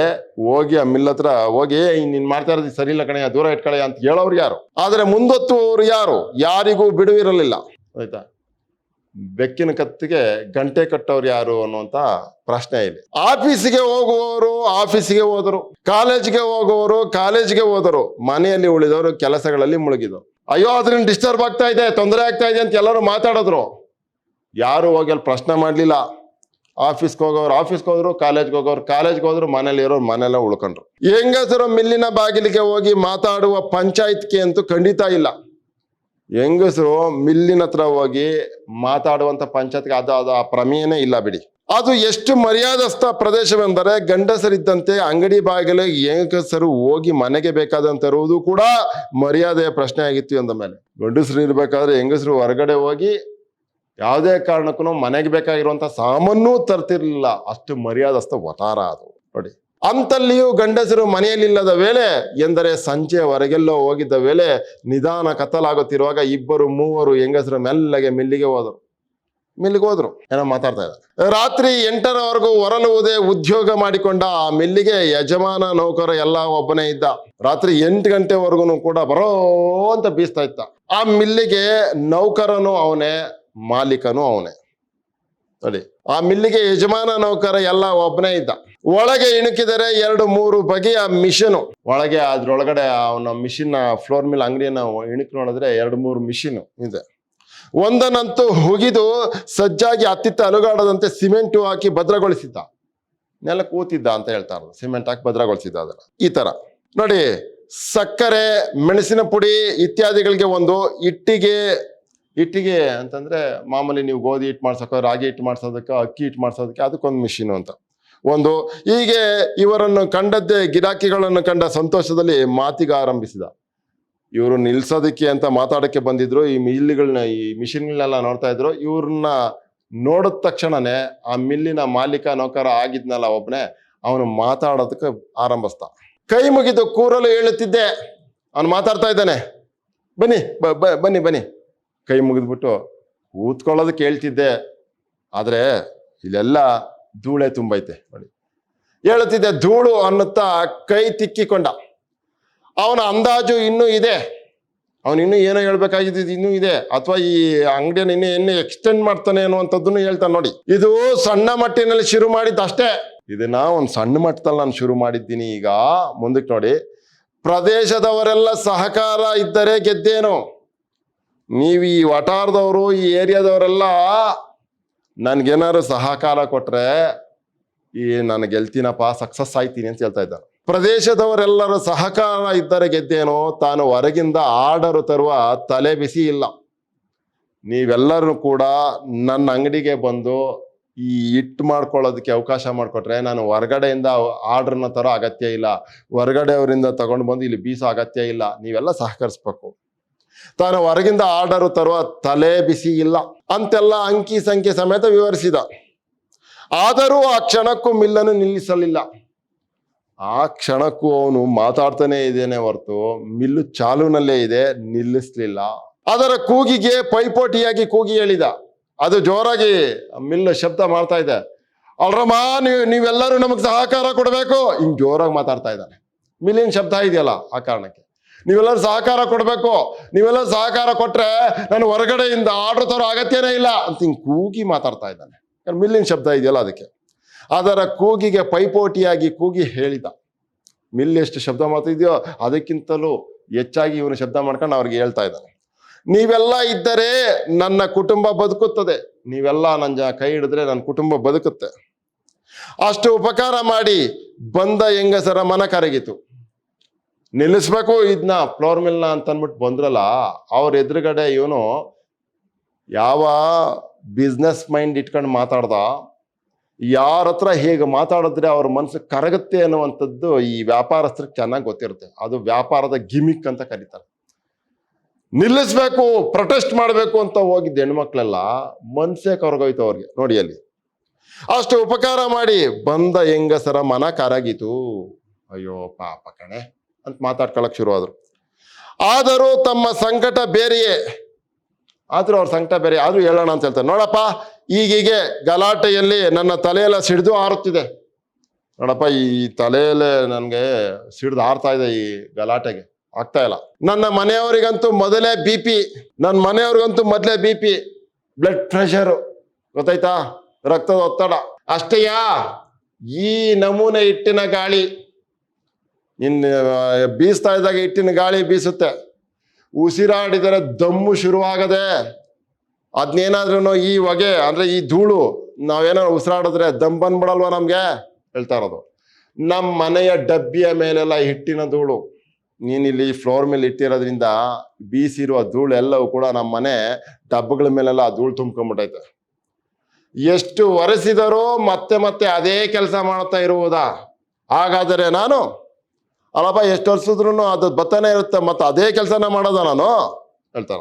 ಹೋಗಿ ಆ ಮಿಲ್ ಹತ್ರ ಹೋಗಿ ನೀನ್ ಮಾಡ್ತಾ ಇರೋದು ಸರಿ ಇಲ್ಲ ಕಣೆ, ದೂರ ಇಟ್ಕಳೆ ಅಂತ ಹೇಳೋರು ಯಾರು? ಆದ್ರೆ ಮುಂದೊತ್ತುವವರು ಯಾರು? ಯಾರಿಗೂ ಬಿಡುವಿರಲಿಲ್ಲ. ಆಯ್ತಾ? ಬೆಕ್ಕಿನ ಕತ್ತಿಗೆ ಗಂಟೆ ಕಟ್ಟೋರು ಯಾರು ಅನ್ನುವಂತ ಪ್ರಶ್ನೆ ಇದೆ. ಆಫೀಸಿಗೆ ಹೋಗುವವರು ಆಫೀಸಿಗೆ ಹೋದರು, ಕಾಲೇಜ್ಗೆ ಹೋಗುವವರು ಕಾಲೇಜ್ಗೆ ಹೋದರು, ಮನೆಯಲ್ಲಿ ಉಳಿದವರು ಕೆಲಸಗಳಲ್ಲಿ ಮುಳುಗಿದರು. ಅಯ್ಯೋ ಅದರಿಂದ ಡಿಸ್ಟರ್ಬ್ ಆಗ್ತಾ ಇದೆ, ತೊಂದರೆ ಆಗ್ತಾ ಇದೆ ಅಂತ ಎಲ್ಲರೂ ಮಾತಾಡಿದ್ರು. ಯಾರು ಹೋಗಿ ಅಲ್ಲಿ ಪ್ರಶ್ನೆ ಮಾಡ್ಲಿಲ್ಲ. ಆಫೀಸ್ಗೆ ಹೋಗೋರು ಆಫೀಸ್ಗೆ ಹೋದ್ರು, ಕಾಲೇಜ್ಗೆ ಹೋಗೋರು ಕಾಲೇಜ್ಗೆ ಹೋದ್ರು, ಮನೇಲಿ ಇರೋರು ಮನೆಯಲ್ಲ ಉಳ್ಕೊಂಡ್ರು. ಹೆಂಗಸರು ಮಿಲ್ಲಿನ ಬಾಗಿಲಿಗೆ ಹೋಗಿ ಮಾತಾಡುವ ಪಂಚಾಯತ್ಗೆ ಅಂತೂ ಖಂಡಿತ ಇಲ್ಲ. ಹೆಂಗಸರು ಮಿಲ್ಲಿನ ಹತ್ರ ಹೋಗಿ ಮಾತಾಡುವಂತ ಪಂಚಾಯತ್ಗೆ ಅದು ಆ ಪ್ರಮೇಯನೇ ಇಲ್ಲ ಬಿಡಿ. ಅದು ಎಷ್ಟು ಮರ್ಯಾದಸ್ಥ ಪ್ರದೇಶವೆಂದರೆ, ಗಂಡಸರಿದ್ದಂತೆ ಅಂಗಡಿ ಬಾಗಿಲು ಹೆಂಗಸರು ಹೋಗಿ ಮನೆಗೆ ಬೇಕಾದಂತಿರುವುದು ಕೂಡ ಮರ್ಯಾದೆಯ ಪ್ರಶ್ನೆ ಆಗಿತ್ತು ಎಂದ ಮೇಲೆ. ಗಂಡಸರು ಇರ್ಬೇಕಾದ್ರೆ ಹೆಂಗಸರು ಹೊರಗಡೆ ಹೋಗಿ ಯಾವುದೇ ಕಾರಣಕ್ಕೂ ಮನೆಗೆ ಬೇಕಾಗಿರುವಂತ ಸಾಮಾನು ತರ್ತಿರ್ಲಿಲ್ಲ. ಅಷ್ಟು ಮರ್ಯಾದಸ್ಥ ವಠಾರ ಅದು ನೋಡಿ. ಅಂತಲ್ಲಿಯೂ ಗಂಡಸರು ಮನೆಯಲ್ಲಿಲ್ಲದ ವೇಳೆ ಎಂದರೆ ಸಂಜೆ ಹೊರಗೆಲ್ಲೋ ಹೋಗಿದ್ದ ವೇಳೆ, ನಿಧಾನ ಕತ್ತಲಾಗುತ್ತಿರುವಾಗ ಇಬ್ಬರು ಮೂವರು ಹೆಂಗಸರು ಮೆಲ್ಲಗೆ ಮಿಲ್ಲಿಗೆ ಹೋದ್ರು. ಏನೋ ಮಾತಾಡ್ತಾ ಇದ್ದಾರೆ. ರಾತ್ರಿ 8ರವರೆಗೂ ಹೊರಳುವುದೇ ಉದ್ಯೋಗ ಮಾಡಿಕೊಂಡ ಆ ಮಿಲ್ಲಿಗೆ ಯಜಮಾನ ನೌಕರ ಎಲ್ಲ ಒಬ್ಬನೇ ಇದ್ದ. ರಾತ್ರಿ 8 ಗಂಟೆವರೆಗೂ ಕೂಡ ಬರೋ ಅಂತ ಬೀಸ್ತಾ ಇತ್ತ. ಆ ಮಿಲ್ಲಿಗೆ ನೌಕರನು ಅವನೇ, ಮಾಲೀಕನು ಅವನೇ ನೋಡಿ. ಆ ಮಿಲ್ಲಿಗೆ ಯಜಮಾನ ನೌಕರ ಎಲ್ಲ ಒಬ್ಬನೇ ಇದ್ದ. ಒಳಗೆ ಇಣುಕಿದರೆ 2-3 ಬಗೆಯ ಮಿಷಿನು. ಒಳಗೆ ಅದ್ರೊಳಗಡೆ ಅವನ ಮಿಷಿನ್, ಫ್ಲೋರ್ ಮಿಲ್ ಅಂಗಡಿಯನ್ನ ಇಣುಕಿ ನೋಡಿದ್ರೆ 2-3 ಮಿಷಿನ್ ಇದೆ. ಒಂದನ್ನಂತೂ ಹುಗಿದು ಸಜ್ಜಾಗಿ ಅತ್ತಿತ್ತ ಅಲುಗಾಡದಂತೆ ಸಿಮೆಂಟು ಹಾಕಿ ಭದ್ರಗೊಳಿಸಿದ್ದ. ನೆಲ ಕೂತಿದ್ದ ಅಂತ ಹೇಳ್ತಾರೆ, ಸಿಮೆಂಟ್ ಹಾಕಿ ಭದ್ರಗೊಳಿಸಿದ್ದ. ಅದರ ಈ ತರ ನೋಡಿ. ಸಕ್ಕರೆ, ಮೆಣಸಿನ ಪುಡಿ ಇತ್ಯಾದಿಗಳಿಗೆ ಒಂದು ಇಟ್ಟಿಗೆ ಅಂತಂದ್ರೆ ಮಾಮೂಲಿ ನೀವು ಗೋಧಿ ಹಿಟ್ಟು ಮಾಡ್ಸೋಕೆ, ರಾಗಿ ಹಿಟ್ಟು ಮಾಡ್ಸೋದಕ್ಕೆ, ಅಕ್ಕಿ ಹಿಟ್ಟು ಮಾಡ್ಸೋದಕ್ಕೆ ಅದಕ್ಕೊಂದು ಮಿಷಿನು ಅಂತ. ಒಂದು ಹೀಗೆ ಇವರನ್ನು ಕಂಡದ್ದೇ ಗಿರಾಕಿಗಳನ್ನು ಕಂಡ ಸಂತೋಷದಲ್ಲಿ ಮಾತಿಗೆ ಆರಂಭಿಸಿದ. ಇವರು ನಿಲ್ಸೋದಕ್ಕೆ ಅಂತ ಮಾತಾಡಕ್ಕೆ ಬಂದಿದ್ರು. ಈ ಮಿಷಿನ್ಗಳನ್ನೆಲ್ಲ ನೋಡ್ತಾ ಇದ್ರು. ಇವ್ರನ್ನ ನೋಡಿದ ತಕ್ಷಣನೇ ಆ ಮಿಲ್ಲಿನ ಮಾಲೀಕ ನೌಕರ ಆಗಿದ್ನಲ್ಲ ಒಬ್ನೇ, ಅವನು ಮಾತಾಡೋದಕ್ಕೆ ಆರಂಭಿಸ್ತ. ಕೈ ಮುಗಿದು ಕೂರಲು ಹೇಳುತ್ತಿದ್ದೆ. ಅವನು ಮಾತಾಡ್ತಾ ಇದ್ದಾನೆ, ಬನ್ನಿ ಬನ್ನಿ ಬನ್ನಿ. ಕೈ ಮುಗಿದ್ಬಿಟ್ಟು ಕೂತ್ಕೊಳ್ಳೋದಕ್ಕೆ ಹೇಳ್ತಿದ್ದೆ, ಆದ್ರೆ ಇಲ್ಲೆಲ್ಲ ಧೂಳೆ ತುಂಬೈತೆ ನೋಡಿ. ಹೇಳುತ್ತಿದ್ದೆ ಧೂಳು ಅನ್ನುತ್ತಾ ಕೈ ತಿಕ್ಕಿಕೊಂಡ. ಅವನ ಅಂದಾಜು ಇನ್ನೂ ಇದೆ, ಅವನು ಇನ್ನೂ ಏನೋ ಹೇಳ್ಬೇಕಾಗಿದ್ದು ಇನ್ನೂ ಇದೆ, ಅಥವಾ ಈ ಅಂಗಡಿಯನ್ನು ಇನ್ನೂ ಎಕ್ಸ್ಟೆಂಡ್ ಮಾಡ್ತಾನೆ ಅನ್ನುವಂಥದ್ದನ್ನು ಹೇಳ್ತಾನೆ ನೋಡಿ. ಇದು ಸಣ್ಣ ಮಟ್ಟಿನಲ್ಲಿ ಶುರು ಮಾಡಿದ್ದಷ್ಟೇ. ಇದನ್ನ ಒಂದು ಸಣ್ಣ ಮಟ್ಟದಲ್ಲಿ ನಾನು ಶುರು ಮಾಡಿದ್ದೀನಿ. ಈಗ ಮುಂದಕ್ಕೆ ನೋಡಿ, ಪ್ರದೇಶದವರೆಲ್ಲ ಸಹಕಾರ ಇದ್ದರೆ ಗೆದ್ದೇನು. ನೀವು ಈ ವಟಾರದವರು, ಈ ಏರಿಯಾದವರೆಲ್ಲ ನನ್ಗೇನಾದ್ರು ಸಹಕಾರ ಕೊಟ್ರೆ ನಾನು ಗೆಲ್ತೀನಪ್ಪ, ಸಕ್ಸಸ್ ಆಯ್ತೀನಿ ಅಂತ ಹೇಳ್ತಾ ಇದ್ದಾರೆ. ಪ್ರದೇಶದವರೆಲ್ಲರ ಸಹಕಾರ ಇದ್ದರೆ ಗೆದ್ದೇನೋ, ತಾನು ಹೊರಗಿಂದ ಆರ್ಡರ್ ತರುವ ತಲೆ ಬಿಸಿ ಇಲ್ಲ. ನೀವೆಲ್ಲರೂ ಕೂಡ ನನ್ನ ಅಂಗಡಿಗೆ ಬಂದು ಈ ಹಿಟ್ಟು ಮಾಡ್ಕೊಳ್ಳೋದಕ್ಕೆ ಅವಕಾಶ ಮಾಡಿಕೊಟ್ರೆ ನಾನು ಹೊರಗಡೆಯಿಂದ ಆರ್ಡ್ರನ್ನ ತರೋ ಅಗತ್ಯ ಇಲ್ಲ, ಹೊರಗಡೆಯವರಿಂದ ತಗೊಂಡು ಬಂದು ಇಲ್ಲಿ ಬೀಸೋ ಅಗತ್ಯ ಇಲ್ಲ. ನೀವೆಲ್ಲ ಸಹಕರಿಸ್ಬೇಕು. ತಾನು ಹೊರಗಿಂದ ಆರ್ಡರ್ ತರುವ ತಲೆ ಬಿಸಿ ಇಲ್ಲ ಅಂತೆಲ್ಲ ಅಂಕಿ ಸಂಖ್ಯೆ ಸಮೇತ ವಿವರಿಸಿದ. ಆದರೂ ಆ ಕ್ಷಣಕ್ಕೂ ಮಿಲ್ಲನ್ನು ನಿಲ್ಲಿಸಲಿಲ್ಲ. ಆ ಕ್ಷಣಕ್ಕೂ ಅವನು ಮಾತಾಡ್ತಾನೆ ಇದ್ದೇನೆ ಹೊರತು ಮಿಲ್ಲು ಚಾಲೂನಲ್ಲೇ ಇದೆ, ನಿಲ್ಲಿಸ್ಲಿಲ್ಲ. ಅದರ ಕೂಗಿಗೆ ಪೈಪೋಟಿಯಾಗಿ ಕೂಗಿ ಹೇಳಿದ. ಅದು ಜೋರಾಗಿ ಮಿಲ್ಲು ಶಬ್ದ ಮಾಡ್ತಾ ಇದೆ. ಅಲ್ರಮ್ಮ, ನೀವೆಲ್ಲರೂ ನಮಗೆ ಸಹಕಾರ ಕೊಡಬೇಕು, ಹಿಂಗ್ ಜೋರಾಗಿ ಮಾತಾಡ್ತಾ ಇದ್ದಾನೆ. ಮಿಲ್ಲಿನ ಶಬ್ದ ಇದೆಯಲ್ಲ, ಆ ಕಾರಣಕ್ಕೆ ನೀವೆಲ್ಲರೂ ಸಹಕಾರ ಕೊಡಬೇಕು. ನೀವೆಲ್ಲರೂ ಸಹಕಾರ ಕೊಟ್ರೆ ನಾನು ಹೊರಗಡೆಯಿಂದ ಆರ್ಡರ್ ತರೋ ಅಗತ್ಯನೇ ಇಲ್ಲ ಅಂತ ಹಿಂಗ್ ಕೂಗಿ ಮಾತಾಡ್ತಾ ಇದ್ದಾನೆ. ಮಿಲ್ಲಿನ ಶಬ್ದ ಇದೆಯಲ್ಲ ಅದಕ್ಕೆ. ಅದರ ಕೂಗಿಗೆ ಪೈಪೋಟಿಯಾಗಿ ಕೂಗಿ ಹೇಳಿದ. ಮಿಲ್ ಎಷ್ಟು ಶಬ್ದ ಮಾಡ್ತಿದ್ಯೋ ಅದಕ್ಕಿಂತಲೂ ಹೆಚ್ಚಾಗಿ ಇವನು ಶಬ್ದ ಮಾಡ್ಕೊಂಡು ಅವ್ರಿಗೆ ಹೇಳ್ತಾ ಇದ್ದಾನೆ. ನೀವೆಲ್ಲ ಇದ್ದರೆ ನನ್ನ ಕುಟುಂಬ ಬದುಕುತ್ತದೆ. ನೀವೆಲ್ಲ ನನ್ನ ಕೈ ಹಿಡಿದ್ರೆ ನನ್ನ ಕುಟುಂಬ ಬದುಕುತ್ತೆ. ಅಷ್ಟು ಉಪಕಾರ ಮಾಡಿ ಬಂದ ಹೆಂಗಸರ ಮನ ಕರಗಿತು. ನಿಲ್ಲಿಸ್ಬೇಕು ಇದನ್ನ, ಫ್ಲೋರ್ ಮಿಲ್ನ ಅಂತ ಅಂದ್ಬಿಟ್ಟು ಬಂದ್ರಲ್ಲ, ಅವ್ರ ಎದುರುಗಡೆ ಇವನು ಯಾವ ಬಿಸ್ನೆಸ್ ಮೈಂಡ್ ಇಟ್ಕೊಂಡು ಮಾತಾಡ್ದ, ಯಾರ ಹತ್ರ ಹೇಗೆ ಮಾತಾಡಿದ್ರೆ ಅವ್ರ ಮನಸ್ಸು ಕರಗುತ್ತೆ ಅನ್ನುವಂಥದ್ದು ಈ ವ್ಯಾಪಾರಸ್ಥರಿಗೆ ಚೆನ್ನಾಗಿ ಗೊತ್ತಿರುತ್ತೆ. ಅದು ವ್ಯಾಪಾರದ ಗಿಮಿಕ್ ಅಂತ ಕರೀತಾರೆ. ನಿಲ್ಲಿಸ್ಬೇಕು, ಪ್ರೊಟೆಸ್ಟ್ ಮಾಡಬೇಕು ಅಂತ ಹೋಗಿದ್ದ ಹೆಣ್ಮಕ್ಳೆಲ್ಲ ಮನ್ಸೇ ಕರಗೋಯ್ತು ಅವ್ರಿಗೆ ನೋಡಿ ಅಲ್ಲಿ. ಅಷ್ಟು ಉಪಕಾರ ಮಾಡಿ ಬಂದ ಹೆಂಗಸರ ಮನ ಕರಗಿತು. ಅಯ್ಯೋ ಪಾಪ ಕಣೆ ಅಂತ ಮಾತಾಡ್ಕೊಳಕ್ ಶುರು ಆದ್ರು. ಆದರೂ ತಮ್ಮ ಸಂಕಟ ಬೇರೆಯೇ, ಆದ್ರೂ ಅವ್ರ ಸಂಕಟ ಬೇರೆ, ಆದ್ರೂ ಹೇಳೋಣ ಅಂತ ಹೇಳ್ತಾರೆ. ನೋಡಪ್ಪ, ಈಗೀಗೆ ಗಲಾಟೆಯಲ್ಲಿ ನನ್ನ ತಲೆಯೆಲ್ಲ ಸಿಡಿದು ಆರುತ್ತಿದೆ. ನೋಡಪ್ಪ, ಈ ತಲೆಯಲ್ಲೇ ನನಗೆ ಸಿಡಿದು ಆರ್ತಾ ಇದೆ ಈ ಗಲಾಟೆಗೆ, ಆಗ್ತಾ ಇಲ್ಲ. ನನ್ನ ಮನೆಯವರಿಗಂತೂ ಮೊದಲೇ BP, ನನ್ನ ಮನೆಯವ್ರಿಗಂತೂ ಮೊದಲೇ BP, ಬ್ಲಡ್ ಪ್ರೆಷರು, ಗೊತ್ತಾಯ್ತಾ, ರಕ್ತದ ಒತ್ತಡ. ಅಷ್ಟೇಯಾ, ಈ ನಮೂನೆ ಹಿಟ್ಟಿನ ಗಾಳಿ ಇನ್ನು ಬೀಸ್ತಾ ಇದ್ದಾಗ ಹಿಟ್ಟಿನ ಗಾಳಿ ಬೀಸುತ್ತೆ, ಉಸಿರಾಡಿದರೆ ದಮ್ಮು ಶುರುವಾಗದೆ. ಅದ್ನೇನಾದ್ರೂ ಈ ಹೊಗೆ ಅಂದ್ರೆ ಈ ಧೂಳು ನಾವೇನಾದ್ರು ಉಸಿರಾಡಿದ್ರೆ ದಮ್ ಬಂದ್ಬಿಡಲ್ವ ನಮ್ಗೆ ಹೇಳ್ತಾ ಇರೋದು. ನಮ್ಮ ಮನೆಯ ಡಬ್ಬಿಯ ಮೇಲೆಲ್ಲ ಹಿಟ್ಟಿನ ಧೂಳು. ನೀನಿಲ್ಲಿ ಫ್ಲೋರ್ ಮೇಲೆ ಇಟ್ಟಿರೋದ್ರಿಂದ ಬೀಸಿರುವ ಧೂಳು ಎಲ್ಲವೂ ಕೂಡ ನಮ್ಮ ಮನೆ ಡಬ್ಬಗಳ ಮೇಲೆಲ್ಲ ಧೂಳು ತುಂಬ್ಕೊಂಡ್ಬಿಟ್ಟೈತೆ. ಎಷ್ಟು ಒರೆಸಿದರೂ ಮತ್ತೆ ಮತ್ತೆ ಅದೇ ಕೆಲಸ ಮಾಡ್ತಾ ಇರುವುದಾ? ಹಾಗಾದರೆ ನಾನು ಅಲ್ಲಪ್ಪ, ಎಷ್ಟು ವರ್ಷಿದ್ರು ಅದು ಬತ್ತನೇ ಇರುತ್ತೆ, ಮತ್ತೆ ಅದೇ ಕೆಲಸನ ಮಾಡೋದ ನಾನು ಹೇಳ್ತಾರ.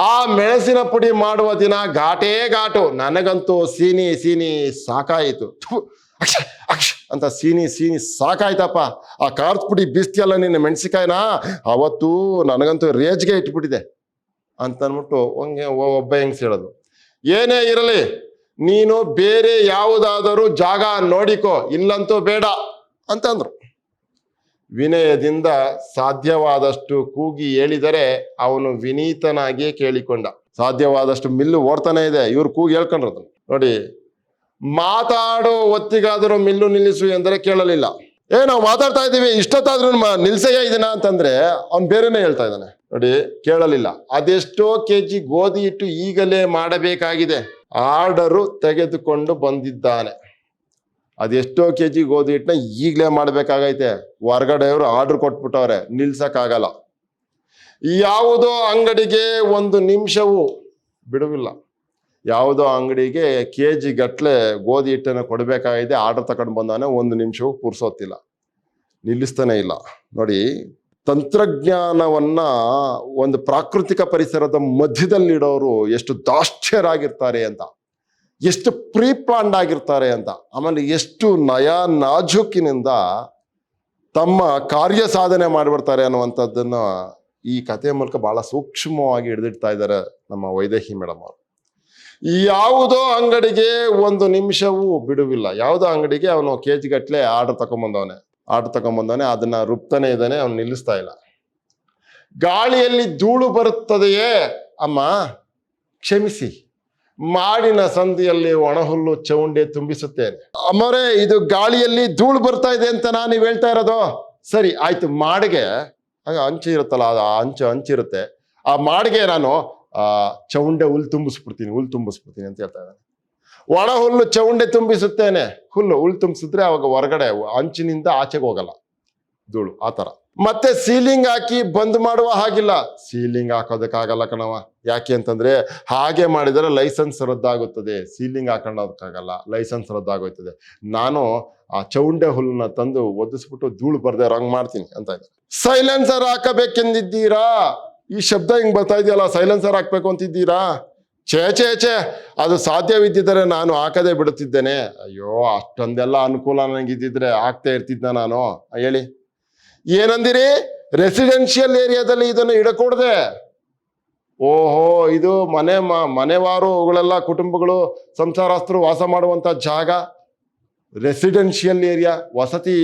ಆ ಮೆಣಸಿನ ಪುಡಿ ಮಾಡುವ ದಿನ ಘಾಟೇ ಘಾಟು. ನನಗಂತೂ ಸೀನಿ ಸಾಕಾಯಿತು. ಅಕ್ಷ ಅಕ್ಷ ಅಂತ ಸೀನಿ ಸಾಕಾಯ್ತಪ್ಪ. ಆ ಖಾರದ ಪುಡಿ ಬೀಸ್ತಿಯಲ್ಲ ನಿನ್ನ ಮೆಣಸಿಕಾಯಿನ, ಅವತ್ತು ನನಗಂತೂ ರೇಜ್ಗೆ ಇಟ್ಬಿಟ್ಟಿದೆ ಅಂತ ಅಂದ್ಬಿಟ್ಟು ಒಬ್ಬ ಹೆಂಗ್ಸ್ ಹೇಳೋದು. ಏನೇ ಇರಲಿ, ನೀನು ಬೇರೆ ಯಾವುದಾದರೂ ಜಾಗ ನೋಡಿಕೋ, ಇಲ್ಲಂತೂ ಬೇಡ ಅಂತಂದ್ರು. ವಿನಯದಿಂದ ಸಾಧ್ಯವಾದಷ್ಟು ಕೂಗಿ ಹೇಳಿದರೆ ಅವನು ವಿನೀತನಾಗಿಯೇ ಕೇಳಿಕೊಂಡ. ಸಾಧ್ಯವಾದಷ್ಟು ಮಿಲ್ಲು ಓಡ್ತಾನೆ ಇದೆ, ಇವ್ರು ಕೂಗಿ ಹೇಳ್ಕೊಂಡ್ರದು ನೋಡಿ. ಮಾತಾಡೋ ಹೊತ್ತಿಗಾದರೂ ಮಿಲ್ಲು ನಿಲ್ಲಿಸು ಎಂದರೆ ಕೇಳಲಿಲ್ಲ. ನಾವು ಮಾತಾಡ್ತಾ ಇದ್ದೀವಿ, ಇಷ್ಟೊತ್ತಾದ್ರೂ ನಿಲ್ಸಯ್ಯ ಇದನ್ನ ಅಂತಂದ್ರೆ ಅವ್ನು ಬೇರೆನೇ ಹೇಳ್ತಾ ಇದ್ದಾನೆ ನೋಡಿ. ಕೇಳಲಿಲ್ಲ. ಅದೆಷ್ಟೋ kg ಗೋಧಿ ಹಿಟ್ಟು ಈಗಲೇ ಮಾಡಬೇಕಾಗಿದೆ, ಆರ್ಡರು ತೆಗೆದುಕೊಂಡು ಬಂದಿದ್ದಾನೆ. ಅದೆಷ್ಟೋ kg ಗೋಧಿ ಹಿಟ್ಟನ್ನ ಈಗಲೇ ಮಾಡ್ಬೇಕಾಗೈತೆ, ಹೊರಗಡೆಯವರು ಆರ್ಡರ್ ಕೊಟ್ಬಿಟ್ಟವ್ರೆ, ನಿಲ್ಸಕ್ಕಾಗಲ್ಲ. ಯಾವುದೋ ಅಂಗಡಿಗೆ 1 ನಿಮಿಷವೂ ಬಿಡುವಿಲ್ಲ. ಯಾವುದೋ ಅಂಗಡಿಗೆ KG ಗಟ್ಲೆ ಗೋಧಿ ಹಿಟ್ಟನ್ನು ಕೊಡಬೇಕಾಗಿದೆ, ಆರ್ಡರ್ ತಗೊಂಡು ಬಂದಾನೆ, 1 ನಿಮಿಷವೂ ಪುರ್ಸೋತಿಲ್ಲ, ನಿಲ್ಲಿಸ್ತಾನೆ ಇಲ್ಲ. ನೋಡಿ, ತಂತ್ರಜ್ಞಾನವನ್ನ ಒಂದು ಪ್ರಾಕೃತಿಕ ಪರಿಸರದ ಮಧ್ಯದಲ್ಲಿಡೋರು ಎಷ್ಟು ದಾಷ್ಟ್ಯರಾಗಿರ್ತಾರೆ ಅಂತ, ಎಷ್ಟು ಪ್ರೀ ಪ್ಲಾನ್ಡ್ ಆಗಿರ್ತಾರೆ ಅಂತ, ಆಮೇಲೆ ಎಷ್ಟು ನಯ ನಾಜೂಕಿನಿಂದ ತಮ್ಮ ಕಾರ್ಯ ಸಾಧನೆ ಮಾಡಿಬಿಡ್ತಾರೆ ಅನ್ನುವಂಥದ್ದನ್ನ ಈ ಕಥೆಯ ಮೂಲಕ ಬಹಳ ಸೂಕ್ಷ್ಮವಾಗಿ ಹಿಡಿದಿಡ್ತಾ ಇದ್ದಾರೆ ನಮ್ಮ ವೈದೇಹಿ ಮೇಡಮ್ ಅವರು. ಯಾವುದೋ ಅಂಗಡಿಗೆ 1 ನಿಮಿಷವೂ ಬಿಡುವಿಲ್ಲ. ಯಾವುದೋ ಅಂಗಡಿಗೆ ಅವನು KG ಗಟ್ಲೆ ಆರ್ಡರ್ ತಗೊಂಬಂದವನೆ, ಅದನ್ನ ರುಬ್ತಾನೆ ಇದ್ದಾನೆ, ಅವನು ನಿಲ್ಲಿಸ್ತಾ ಇಲ್ಲ. ಗಾಳಿಯಲ್ಲಿ ಧೂಳು ಬರುತ್ತದೆಯೇ ಅಮ್ಮ, ಕ್ಷಮಿಸಿ, ಮಾಡಿನ ಸಂದಿಯಲ್ಲಿ ಒಣಹುಲ್ಲು ಚೌಂಡೆ ತುಂಬಿಸುತ್ತೇನೆ. ಅಮ್ಮರೇ, ಇದು ಗಾಳಿಯಲ್ಲಿ ಧೂಳು ಬರ್ತಾ ಇದೆ ಅಂತ ನೀವು ಹೇಳ್ತಾ ಇರೋದು? ಸರಿ ಆಯ್ತು, ಮಾಡಿಗೆ ಅಂಚು ಇರುತ್ತಲ್ಲ, ಅದು ಅಂಚಿರುತ್ತೆ, ಆ ಮಾಡಿಗೆ ನಾನು ಚೌಂಡೆ ಹುಲ್ಲು ತುಂಬಿಸ್ಬಿಡ್ತೀನಿ ಅಂತ ಹೇಳ್ತಾ ಇದ್ದಾನೆ. ಒಣ ಹುಲ್ಲು ಚೌಂಡೆ ತುಂಬಿಸುತ್ತೇನೆ, ಹುಲ್ಲು ತುಂಬಿಸಿದ್ರೆ ಅವಾಗ ಹೊರಗಡೆ ಅಂಚಿನಿಂದ ಆಚೆಗೆ ಹೋಗಲ್ಲ ಧೂಳು, ಆ ಥರ. ಮತ್ತೆ ಸೀಲಿಂಗ್ ಹಾಕಿ ಬಂದ್ ಮಾಡುವ ಹಾಗಿಲ್ಲ. ಸೀಲಿಂಗ್ ಹಾಕೋದಕ್ಕಾಗಲ್ಲ ಕಣವ. ಯಾಕೆ ಅಂತಂದ್ರೆ ಹಾಗೆ ಮಾಡಿದರೆ ಲೈಸೆನ್ಸ್ ರದ್ದಾಗುತ್ತದೆ. ಸೀಲಿಂಗ್ ಹಾಕೊಳ್ಳೋದಕ್ಕಾಗಲ್ಲ, ಲೈಸೆನ್ಸ್ ರದ್ದಾಗೋಯ್ತದೆ. ನಾನು ಆ ಚೌಂಡೆ ಹುಲ್ಲನ್ನ ತಂದು ಒದಿಸ್ಬಿಟ್ಟು ಧೂಳು ಬರ್ದೆ ರಂಗ್ ಮಾಡ್ತೀನಿ ಅಂತ ಇದೆ. ಸೈಲೆನ್ಸರ್ ಹಾಕಬೇಕೆಂದಿದ್ದೀರಾ? ಈ ಶಬ್ದ ಹಿಂಗ್ ಬರ್ತಾ ಇದೆಯಲ್ಲ, ಸೈಲೆನ್ಸರ್ ಹಾಕ್ಬೇಕು ಅಂತಿದ್ದೀರಾ? ಛೇ, ಅದು ಸಾಧ್ಯವಿದ್ದಿದ್ದರೆ ನಾನು ಹಾಕದೇ ಬಿಡುತ್ತಿದ್ದೇನೆ. ಅಯ್ಯೋ, ಅಷ್ಟೊಂದೆಲ್ಲ ಅನುಕೂಲ ನನಗಿದ್ದಿದ್ರೆ ಹಾಕ್ತಾ ಇರ್ತಿದ್ನ ನಾನು. ಹೇಳಿ, ಏನಂದಿರಿ? ರೆಸಿಡೆನ್ಷಿಯಲ್ ಏರಿಯಾದಲ್ಲಿ ಇದನ್ನು ಇಡಕೂಡದೆ? ಓಹೋ, ಇದು ಮನೆವಾರುಗಳೆಲ್ಲ ಕುಟುಂಬಗಳು, ಸಂಸಾರಸ್ಥರು ವಾಸ ಮಾಡುವಂತ ಜಾಗ, ರೆಸಿಡೆನ್ಷಿಯಲ್ ಏರಿಯಾ, ವಸತಿ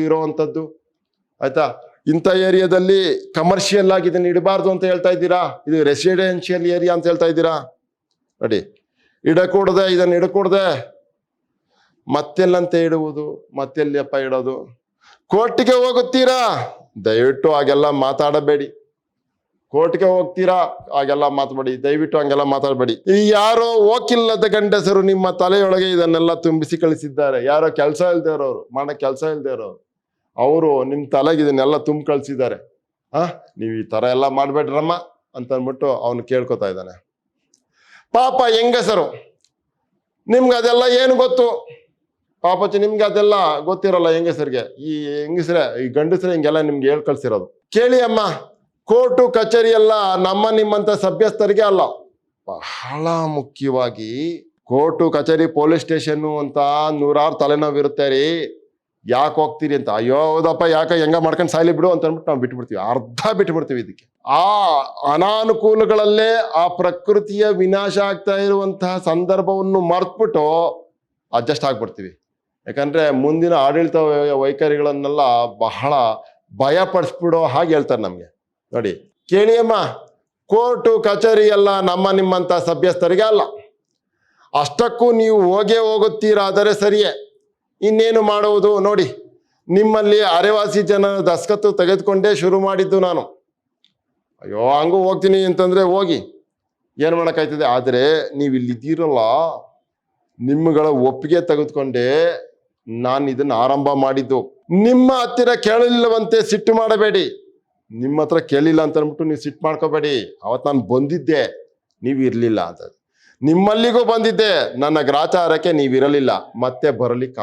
ಇರುವಂತದ್ದು, ಆಯ್ತಾ? ಇಂಥ ಏರಿಯಾದಲ್ಲಿ ಕಮರ್ಷಿಯಲ್ ಆಗಿ ಇದನ್ನು ಇಡಬಾರ್ದು ಅಂತ ಹೇಳ್ತಾ ಇದ್ದೀರಾ? ಇದು ರೆಸಿಡೆನ್ಷಿಯಲ್ ಏರಿಯಾ ಅಂತ ಹೇಳ್ತಾ ಇದ್ದೀರಾ? ನೋಡಿ, ಇದನ್ನು ಇಡಕೂಡದೆ ಮತ್ತೆಲ್ಲಂತೆ ಇಡುವುದು, ಮತ್ತೆಲ್ಲಪ್ಪ ಇಡೋದು? ಕೋರ್ಟಿಗೆ ಹೋಗುತ್ತೀರಾ? ದಯವಿಟ್ಟು ಹಾಗೆಲ್ಲ ಮಾತಾಡಬೇಡಿ. ಕೋರ್ಟ್ಗೆ ಹೋಗ್ತೀರಾ? ಹಾಗೆಲ್ಲ ಮಾತಾಡಬೇಡಿ, ದಯವಿಟ್ಟು ಹಂಗೆಲ್ಲ ಮಾತಾಡಬೇಡಿ. ಈ ಯಾರೋ ಓಕಿಲ್ಲದ ಗಂಡಸರು ನಿಮ್ಮ ತಲೆಯೊಳಗೆ ಇದನ್ನೆಲ್ಲ ತುಂಬಿಸಿ ಕಳಿಸಿದ್ದಾರೆ. ಯಾರೋ ಕೆಲಸ ಇಲ್ದೇ ಇರೋರು, ಮಾಡಕ್ ಕೆಲಸ ಇಲ್ದೇ ಇರೋರು, ಅವರು ನಿಮ್ ತಲೆಗೆ ಇದನ್ನೆಲ್ಲ ತುಂಬ ಕಳ್ಸಿದ್ದಾರೆ. ನೀವು ಈ ತರ ಎಲ್ಲ ಮಾಡ್ಬೇಡ್ರಮ್ಮ ಅಂತ ಅಂದ್ಬಿಟ್ಟು ಅವನು ಕೇಳ್ಕೊತಾ ಇದ್ದಾನೆ. ಪಾಪ ಹೆಂಗಸರು, ನಿಮ್ಗೆ ಅದೆಲ್ಲ ಏನು ಗೊತ್ತು? ಪಾಪಚ್ಚಿ, ನಿಮ್ಗೆ ಅದೆಲ್ಲ ಗೊತ್ತಿರಲ್ಲ ಹೆಂಗಸರಿಗೆ. ಈ ಗಂಡಸರೇ ಹಿಂಗೆಲ್ಲ ನಿಮ್ಗೆ ಹೇಳ್ ಕಳ್ಸಿರೋದು. ಕೇಳಿ ಅಮ್ಮ, ಕೋರ್ಟು ಕಚೇರಿ ಎಲ್ಲ ನಿಮ್ಮಂತ ಸಭ್ಯಸ್ಥರಿಗೆ ಅಲ್ಲ. ಬಹಳ ಮುಖ್ಯವಾಗಿ ಕೋರ್ಟು ಕಚೇರಿ ಪೊಲೀಸ್ ಸ್ಟೇಷನ್ನು ಅಂತ 100 ತಲೆನೋವಿರುತ್ತೆ ರೀ. ಯಾಕೆ ಹೋಗ್ತೀರಿ ಅಂತ, ಅಯ್ಯೋ ಹೌದಪ್ಪ, ಯಾಕೆ ಹೆಂಗ ಮಾಡ್ಕೊಂಡು ಸಾಯ್ಲಿ ಬಿಡು ಅಂತ ಅಂದ್ಬಿಟ್ಟು ನಾವು ಬಿಟ್ಬಿಡ್ತೀವಿ, ಅರ್ಧ ಬಿಟ್ಬಿಡ್ತೀವಿ. ಇದಕ್ಕೆ ಆ ಅನಾನುಕೂಲಗಳಲ್ಲೇ ಆ ಪ್ರಕೃತಿಯ ವಿನಾಶ ಆಗ್ತಾ ಇರುವಂತಹ ಸಂದರ್ಭವನ್ನು ಮರ್ತ್ಬಿಟ್ಟು ಅಡ್ಜಸ್ಟ್ ಆಗ್ಬಿಡ್ತೀವಿ. ಯಾಕಂದ್ರೆ ಮುಂದಿನ ಆಡಳಿತ ವೈಖರಿಗಳನ್ನೆಲ್ಲ ಬಹಳ ಭಯ ಪಡಿಸ್ಬಿಡೋ ಹಾಗೆ ಹೇಳ್ತಾರೆ ನಮ್ಗೆ. ನೋಡಿ, ಕೇಳಿ ಅಮ್ಮ, ಕೋರ್ಟು ಕಚೇರಿ ಎಲ್ಲ ನಿಮ್ಮಂತ ಸಭ್ಯಸ್ಥರಿಗೆ ಅಲ್ಲ. ಅಷ್ಟಕ್ಕೂ ನೀವು ಹೋಗುತ್ತೀರಾದರೆ ಸರಿಯೇ, ಇನ್ನೇನು ಮಾಡುವುದು? ನೋಡಿ, ನಿಮ್ಮಲ್ಲಿ ಅರೆವಾಸಿ ಜನ ದಸ್ಕತ್ತು ತೆಗೆದುಕೊಂಡೇ ಶುರು ಮಾಡಿದ್ದು ನಾನು. ಅಯ್ಯೋ, ಹಂಗೂ ಹೋಗ್ತೀನಿ ಅಂತಂದ್ರೆ ಹೋಗಿ, ಏನು ಮಾಡೋಕ್ಕಾಯ್ತದೆ? ಆದರೆ ನೀವು ಇಲ್ಲಿದ್ದೀರಲ್ಲ, ನಿಮ್ಮಗಳ ಒಪ್ಪಿಗೆ ತೆಗೆದುಕೊಂಡೆ ನಾನು ಇದನ್ನು ಆರಂಭ ಮಾಡಿದ್ದು. ನಿಮ್ಮ ಹತ್ತಿರ ಕೇಳಲಿಲ್ಲವಂತೆ ಸಿಟ್ಟು ಮಾಡಬೇಡಿ. ನಿಮ್ಮ ಹತ್ರ ಕೇಳಿಲ್ಲ ಅಂತ ಅಂದ್ಬಿಟ್ಟು ನೀವು ಸಿಟ್ಟು ಮಾಡ್ಕೋಬೇಡಿ. ಅವತ್ತು ನಾನು ಬಂದಿದ್ದೆ, ನೀವು ಇರಲಿಲ್ಲ ಅಂತ. ನಿಮ್ಮಲ್ಲಿಗೂ ಬಂದಿದ್ದೆ, ನನ್ನ ಗ್ರಾಚಾರಕ್ಕೆ ನೀವಿರಲಿಲ್ಲ, ಮತ್ತೆ ಬರ್ಲಿಕ್ಕೆ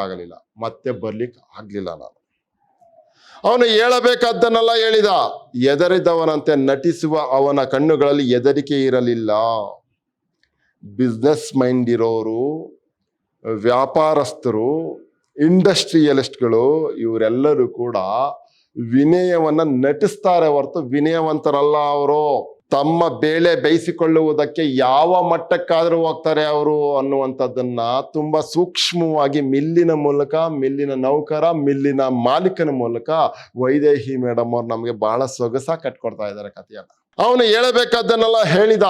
ಆಗ್ಲಿಲ್ಲ ನಾನು. ಅವನು ಹೇಳಬೇಕಾದ್ದನ್ನೆಲ್ಲ ಹೇಳಿದ. ಎದರಿದವನಂತೆ ನಟಿಸುವ ಅವನ ಕಣ್ಣುಗಳಲ್ಲಿ ಹೆದರಿಕೆ ಇರಲಿಲ್ಲ. ಬಿಸ್ನೆಸ್ ಮೈಂಡ್ ಇರೋರು, ವ್ಯಾಪಾರಸ್ಥರು, ಇಂಡಸ್ಟ್ರಿಯಲಿಸ್ಟ್ಗಳು, ಇವರೆಲ್ಲರೂ ಕೂಡ ವಿನಯವನ್ನ ನಟಿಸ್ತಾರೆ ಹೊರತು ವಿನಯವಂತರಲ್ಲ ಅವರು. ತಮ್ಮ ಬೇಳೆ ಬೇಯಿಸಿಕೊಳ್ಳುವುದಕ್ಕೆ ಯಾವ ಮಟ್ಟಕ್ಕಾದ್ರೂ ಹೋಗ್ತಾರೆ ಅವರು ಅನ್ನುವಂಥದ್ದನ್ನ ತುಂಬಾ ಸೂಕ್ಷ್ಮವಾಗಿ ಮಿಲ್ಲಿನ ಮೂಲಕ, ಮಿಲ್ಲಿನ ನೌಕರ, ಮಿಲ್ಲಿನ ಮಾಲೀಕನ ಮೂಲಕ ವೈದೇಹಿ ಮೇಡಮ್ ಅವ್ರು ನಮ್ಗೆ ಬಹಳ ಸೊಗಸಾಗಿ ಕಟ್ಕೊಡ್ತಾ ಇದ್ದಾರೆ ಕಥೆಯನ್ನ. ಅವನು ಹೇಳಬೇಕಾದ್ದನ್ನೆಲ್ಲ ಹೇಳಿದ.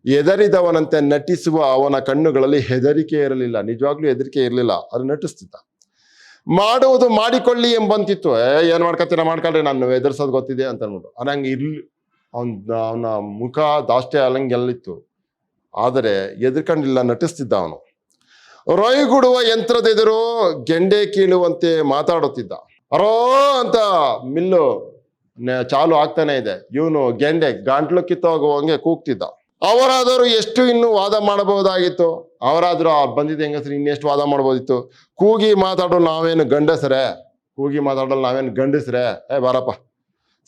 ಹೆದರಿದವನಂತೆ ನಟಿಸುವ ಅವನ ಕಣ್ಣುಗಳಲ್ಲಿ ಹೆದರಿಕೆ ಇರಲಿಲ್ಲ. ನಿಜವಾಗ್ಲೂ ಹೆದರಿಕೆ ಇರಲಿಲ್ಲ, ಅದು ನಟಿಸ್ತಿದ್ದ. ಮಾಡುವುದು ಮಾಡಿಕೊಳ್ಳಿ ಎಂಬಂತಿತ್ತು. ಏನ್ ಮಾಡ್ಕೊಳ್ರಿ, ನಾನು ಎದುರ್ಸೋದು ಗೊತ್ತಿದೆ ಅಂತ ಅನ್ಬಿಟ್ಟು ಹಂಗೆ ಇರ್ಲಿ. ಅವನ ಮುಖ ದಾಷ್ಟೆ ಅಲಂಗೆಲ್ಲಿತ್ತು, ಆದರೆ ಎದುರ್ಕೊಂಡಿಲ್ಲ, ನಟಿಸ್ತಿದ್ದ ಅವನು. ರೊಯ್ಗುಡುವ ಯಂತ್ರದೆದುರು ಗೆಂಡೆ ಕೀಳುವಂತೆ ಮಾತಾಡುತ್ತಿದ್ದ. ಅರೋ ಅಂತ ಮಿಲ್ಲು ಚಾಲು ಆಗ್ತಾನೆ ಇದೆ, ಇವನು ಗೆಂಡೆ ಗಂಟ್ಲು ಕಿತ್ತೋಗುವಂಗೆ ಕೂಗ್ತಿದ್ದ. ಅವರಾದರೂ ಎಷ್ಟು ಇನ್ನೂ ವಾದ ಮಾಡಬಹುದಾಗಿತ್ತು. ಅವರಾದರೂ ಬಂದಿದ್ದ ಹೆಂಗಸರು ಇನ್ನೆಷ್ಟು ವಾದ ಮಾಡ್ಬೋದಿತ್ತು. ಕೂಗಿ ಮಾತಾಡೋದು ನಾವೇನು ಗಂಡಸರೇ, ಕೂಗಿ ಮಾತಾಡೋದು ನಾವೇನು ಗಂಡಸ್ರೆ, ಬಾರಪ್ಪ.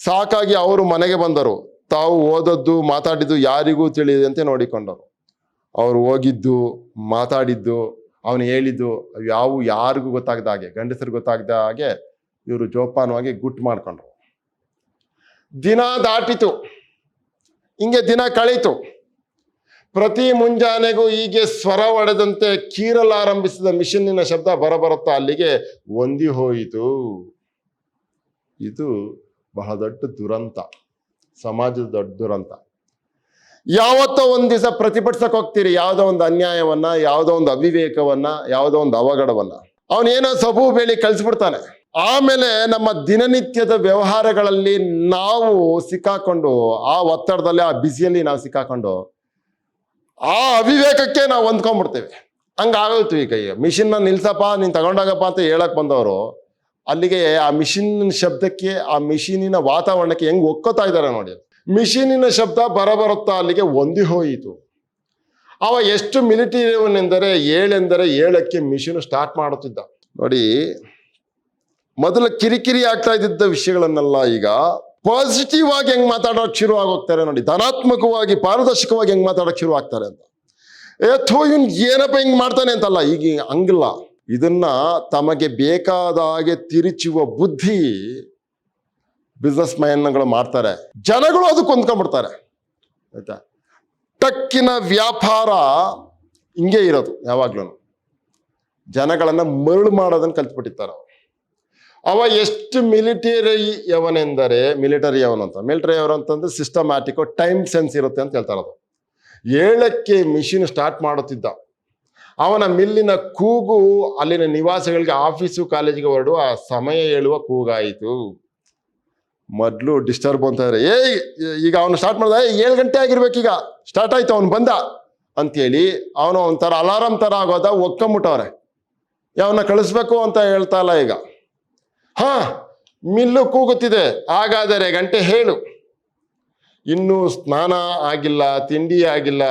ಸಾಕಾಗಿ ಅವರು ಮನೆಗೆ ಬಂದರು. ತಾವು ಓದದ್ದು ಮಾತಾಡಿದ್ದು ಯಾರಿಗೂ ತಿಳಿಯದಂತೆ ನೋಡಿಕೊಂಡರು. ಅವರು ಹೋಗಿದ್ದು ಮಾತಾಡಿದ್ದು ಅವನು ಹೇಳಿದ್ದು ಯಾರಿಗೂ ಗೊತ್ತಾಗದ ಹಾಗೆ, ಗಂಡಸರಿಗೆ ಗೊತ್ತಾಗದ ಹಾಗೆ ಇವರು ಜೋಪಾನವಾಗಿ ಗುಟ್ಟು ಮಾಡ್ಕೊಂಡ್ರು. ದಿನ ದಾಟಿತು. ಹಿಂಗೆ ದಿನ ಕಳೀತು. ಪ್ರತಿ ಮುಂಜಾನೆಗೂ ಹೀಗೆ ಸ್ವರ ಒಡೆದಂತೆ ಕೀರಲಾರಂಭಿಸಿದ ಮಿಷನ್ನಿನ ಶಬ್ದ ಬರಬರುತ್ತಾ ಅಲ್ಲಿಗೆ ಹೊಂದಿ ಹೋಯಿತು. ಇದು ಬಹಳ ದೊಡ್ಡ ದುರಂತ, ಸಮಾಜದ ದೊಡ್ಡ ದುರಂತ. ಯಾವತ್ತೋ ಒಂದ್ ದಿವಸ ಪ್ರತಿಭಟಿಸಕ್ ಹೋಗ್ತೀರಿ, ಯಾವುದೋ ಒಂದು ಅನ್ಯಾಯವನ್ನ, ಯಾವುದೋ ಒಂದು ಅವಿವೇಕವನ್ನ, ಯಾವುದೋ ಒಂದು ಅವಘಡವನ್ನ, ಅವನೇನೋ ಸಬು ಬೇಳಿ ಕಳಿಸ್ಬಿಡ್ತಾನೆ. ಆಮೇಲೆ ನಮ್ಮ ದಿನನಿತ್ಯದ ವ್ಯವಹಾರಗಳಲ್ಲಿ ನಾವು ಸಿಕ್ಕಾಕೊಂಡು, ಆ ಒತ್ತಡದಲ್ಲಿ, ಆ ಬಿಸಿಯಲ್ಲಿ ನಾವು ಸಿಕ್ಕಾಕೊಂಡು ಆ ಅವಿವೇಕಕ್ಕೆ ನಾವು ಹೊಂದ್ಕೊಂಡ್ಬಿಡ್ತೇವೆ. ಹಂಗಾಗೋಯ್ತು. ಈಗ ಮಿಷಿನ್ನ ನಿಲ್ಸಪ್ಪ, ನೀನ್ ತಗೊಂಡಾಗಪ್ಪ ಅಂತ ಹೇಳಕ್ ಬಂದವರು ಅಲ್ಲಿಗೆ ಆ ಮಿಷಿನ್ ಶಬ್ದಕ್ಕೆ, ಆ ಮಿಷಿನಿನ ವಾತಾವರಣಕ್ಕೆ ಹೆಂಗ್ ಒಕ್ಕೋತಾ ಇದ್ದಾರೆ ನೋಡಿ. ಮಿಷಿನಿನ ಶಬ್ದ ಬರಬರುತ್ತಾ ಅಲ್ಲಿಗೆ ಹೊಂದಿ ಹೋಯಿತು. ಅವ ಎಷ್ಟು ಮಿಲಿಟರಿಯವನೆಂದರೆ 7 ಮಿಷಿನ್ ಸ್ಟಾರ್ಟ್ ಮಾಡುತ್ತಿದ್ದ ನೋಡಿ. ಮೊದಲು ಕಿರಿಕಿರಿ ಆಗ್ತಾ ಇದ್ದಿದ್ದ ವಿಷಯಗಳನ್ನೆಲ್ಲ ಈಗ ಪಾಸಿಟಿವ್ ಆಗಿ ಹೆಂಗ್ ಮಾತಾಡೋಕೆ ಶುರು ಆಗೋಗ್ತಾರೆ ನೋಡಿ. ಧನಾತ್ಮಕವಾಗಿ, ಪಾರದರ್ಶಕವಾಗಿ ಹೆಂಗ್ ಮಾತಾಡೋಕೆ ಶುರು ಆಗ್ತಾರೆ ಅಂತ. ಇವನ್ ಏನಪ್ಪ ಹಿಂಗ್ ಮಾಡ್ತಾನೆ ಅಂತಲ್ಲ, ಈಗ ಹಂಗಿಲ್ಲ. ಇದನ್ನ ತಮಗೆ ಬೇಕಾದ ಹಾಗೆ ತಿರುಚುವ ಬುದ್ಧಿ ಬಿಸ್ನೆಸ್ ಮ್ಯಾನ್ಗಳು ಮಾಡ್ತಾರೆ. ಜನಗಳು ಅದಕ್ಕೆ ಹೊಂದ್ಕೊಂಡ್ಬಿಡ್ತಾರೆ. ಆಯ್ತಾ? ಟಕ್ಕಿನ ವ್ಯಾಪಾರ ಹಿಂಗೆ ಇರೋದು ಯಾವಾಗ್ಲೂ. ಜನಗಳನ್ನ ಮರಳು ಮಾಡೋದನ್ನ ಕಲ್ತ್ಬಿಟ್ಟಿರ್ತಾರೆ. ಅವ ಎಷ್ಟು ಮಿಲಿಟರಿ ಅವನು ಅಂತಂದ್ರೆ ಸಿಸ್ಟಮ್ಯಾಟಿಕ್, ಟೈಮ್ ಸೆನ್ಸ್ ಇರುತ್ತೆ ಅಂತ ಹೇಳ್ತಾರೆ. ಅದು 7ಕ್ಕೆ ಮಿಷಿನ್ ಸ್ಟಾರ್ಟ್ ಮಾಡುತ್ತಿದ್ದ. ಅವನ ಮಿಲ್ಲಿನ ಕೂಗು ಅಲ್ಲಿನ ನಿವಾಸಿಗಳಿಗೆ ಆಫೀಸು ಕಾಲೇಜಿಗೆ ಹೊರಡುವ ಸಮಯ ಹೇಳುವ ಕೂಗಾಯಿತು. ಮೊದಲು ಡಿಸ್ಟರ್ಬ್ ಅಂತಾರೆ. ಈಗ ಅವನು ಸ್ಟಾರ್ಟ್ ಮಾಡ್ದ, 7 ಗಂಟೆ ಆಗಿರ್ಬೇಕೀಗ, ಸ್ಟಾರ್ಟ್ ಆಯ್ತು, ಅವನು ಬಂದ ಅಂತೇಳಿ ಅವನು ಒಂಥರ ಅಲಾರಾಮ್ ತರ ಆಗೋದ ಒಕ್ಕಂಬಿಟ್ಟವ್ರೆ. ಅವನ್ನ ಕಳಿಸ್ಬೇಕು ಅಂತ ಹೇಳ್ತಾ ಇಲ್ಲ ಈಗ. ಮಿಲ್ಲು ಕೂಗುತ್ತಿದೆ, ಹಾಗಾದರೆ ಗಂಟೆ ಹೇಳು. ಇನ್ನೂ ಸ್ನಾನ ಆಗಿಲ್ಲ, ತಿಂಡಿ ಆಗಿಲ್ಲ,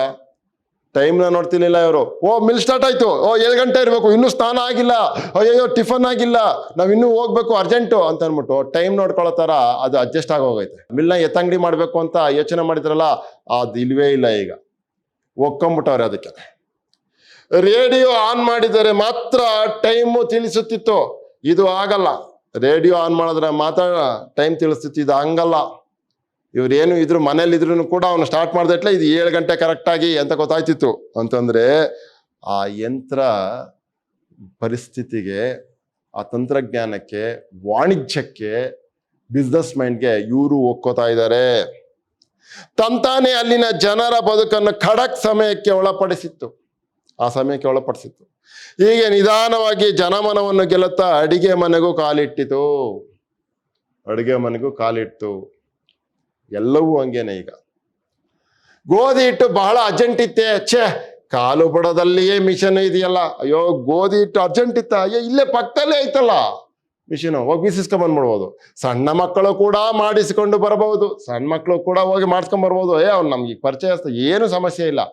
ಟೈಮ್ನ ನೋಡ್ತಿರ್ಲಿಲ್ಲ ಇವರು. ಮಿಲ್ ಸ್ಟಾರ್ಟ್ ಆಯ್ತು, 7 ಗಂಟೆ ಇರಬೇಕು, ಇನ್ನೂ ಸ್ನಾನ ಆಗಿಲ್ಲ, ಅಯ್ಯೋ ಟಿಫನ್ ಆಗಿಲ್ಲ, ನಾವ್ ಇನ್ನೂ ಹೋಗ್ಬೇಕು ಅರ್ಜೆಂಟು ಅಂತ ಅನ್ಬಿಟ್ಟು ಟೈಮ್ ನೋಡ್ಕೊಳ್ಳೋ ತರ ಅದು ಅಡ್ಜಸ್ಟ್ ಆಗೋಗೈತೆ. ಮಿಲ್ನ ಎತ್ತಂಗಡಿ ಮಾಡ್ಬೇಕು ಅಂತ ಯೋಚನೆ ಮಾಡಿದ್ರಲ್ಲ, ಅದು ಇಲ್ವೇ ಇಲ್ಲ. ಈಗ ಒಕ್ಕೊಂಬಿಟ್ಟವ್ರೆ ಅದಕ್ಕೆ. ರೇಡಿಯೋ ಆನ್ ಮಾಡಿದರೆ ಮಾತ್ರ ಟೈಮು ತಿಳಿಸುತ್ತಿತ್ತು. ಇದು ಆಗಲ್ಲ. ರೇಡಿಯೋ ಆನ್ ಮಾಡಿದ್ರೆ ಮಾತ್ರ ಟೈಮ್ ತಿಳಿಸ್ತಿತ್ತು. ಇದು ಹಂಗಲ್ಲ. ಇವ್ರೇನು ಇದ್ರು ಮನೇಲಿ ಇದ್ರು ಕೂಡ ಅವನು ಸ್ಟಾರ್ಟ್ ಮಾಡ್ದಟ್ಲೆ ಇದು 7 ಗಂಟೆ ಕರೆಕ್ಟಾಗಿ ಅಂತ ಗೊತ್ತಾಯ್ತಿತ್ತು. ಅಂತಂದ್ರೆ ಆ ಯಂತ್ರ ಪರಿಸ್ಥಿತಿಗೆ, ಆ ತಂತ್ರಜ್ಞಾನಕ್ಕೆ, ವಾಣಿಜ್ಯಕ್ಕೆ, ಬಿಸ್ನೆಸ್ ಮೈಂಡ್ಗೆ ಇವರು ಒಕ್ಕೋತಾ ಇದ್ದಾರೆ. ತಂತಾನೆ ಅಲ್ಲಿನ ಜನರ ಬದುಕನ್ನು ಖಡಕ್ ಸಮಯಕ್ಕೆ ಒಳಪಡಿಸಿತ್ತು. ಆ ಸಮಯಕ್ಕೆ ಒಳಪಡಿಸಿತ್ತು. ಹೀಗೆ ನಿಧಾನವಾಗಿ ಜನಮನವನ್ನು ಗೆಲ್ಲುತ್ತಾ ಅಡಿಗೆ ಮನೆಗೂ ಕಾಲಿಟ್ಟು. ಎಲ್ಲವೂ ಹಂಗೇನೆ. ಈಗ ಗೋಧಿ ಹಿಟ್ಟು ಬಹಳ ಅರ್ಜೆಂಟ್ ಇತ್ತೆ. ಕಾಲು ಬುಡದಲ್ಲಿಯೇ ಮಿಷನ್ ಇದೆಯಲ್ಲ, ಅಯ್ಯೋ ಗೋಧಿ ಹಿಟ್ಟು ಅರ್ಜೆಂಟ್ ಇತ್ತ, ಅಯ್ಯೋ ಇಲ್ಲೇ ಪಕ್ಕದಲ್ಲೇ ಐತಲ್ಲ ಮಿಷಿನ್, ಹೋಗಿ ಬೀಸಿಸ್ಕೊಂಡ್ ಬಂದ್ಬಿಡ್ಬೋದು. ಸಣ್ಣ ಮಕ್ಕಳು ಕೂಡ ಮಾಡಿಸಿಕೊಂಡು ಬರಬಹುದು, ಸಣ್ಣ ಮಕ್ಕಳು ಕೂಡ ಹೋಗಿ ಮಾಡಿಸ್ಕೊಂಡ್ ಬರ್ಬೋದು. ಅವ್ನು ನಮ್ಗೆ ಪರಿಚಯ ಏನು ಸಮಸ್ಯೆ ಇಲ್ಲ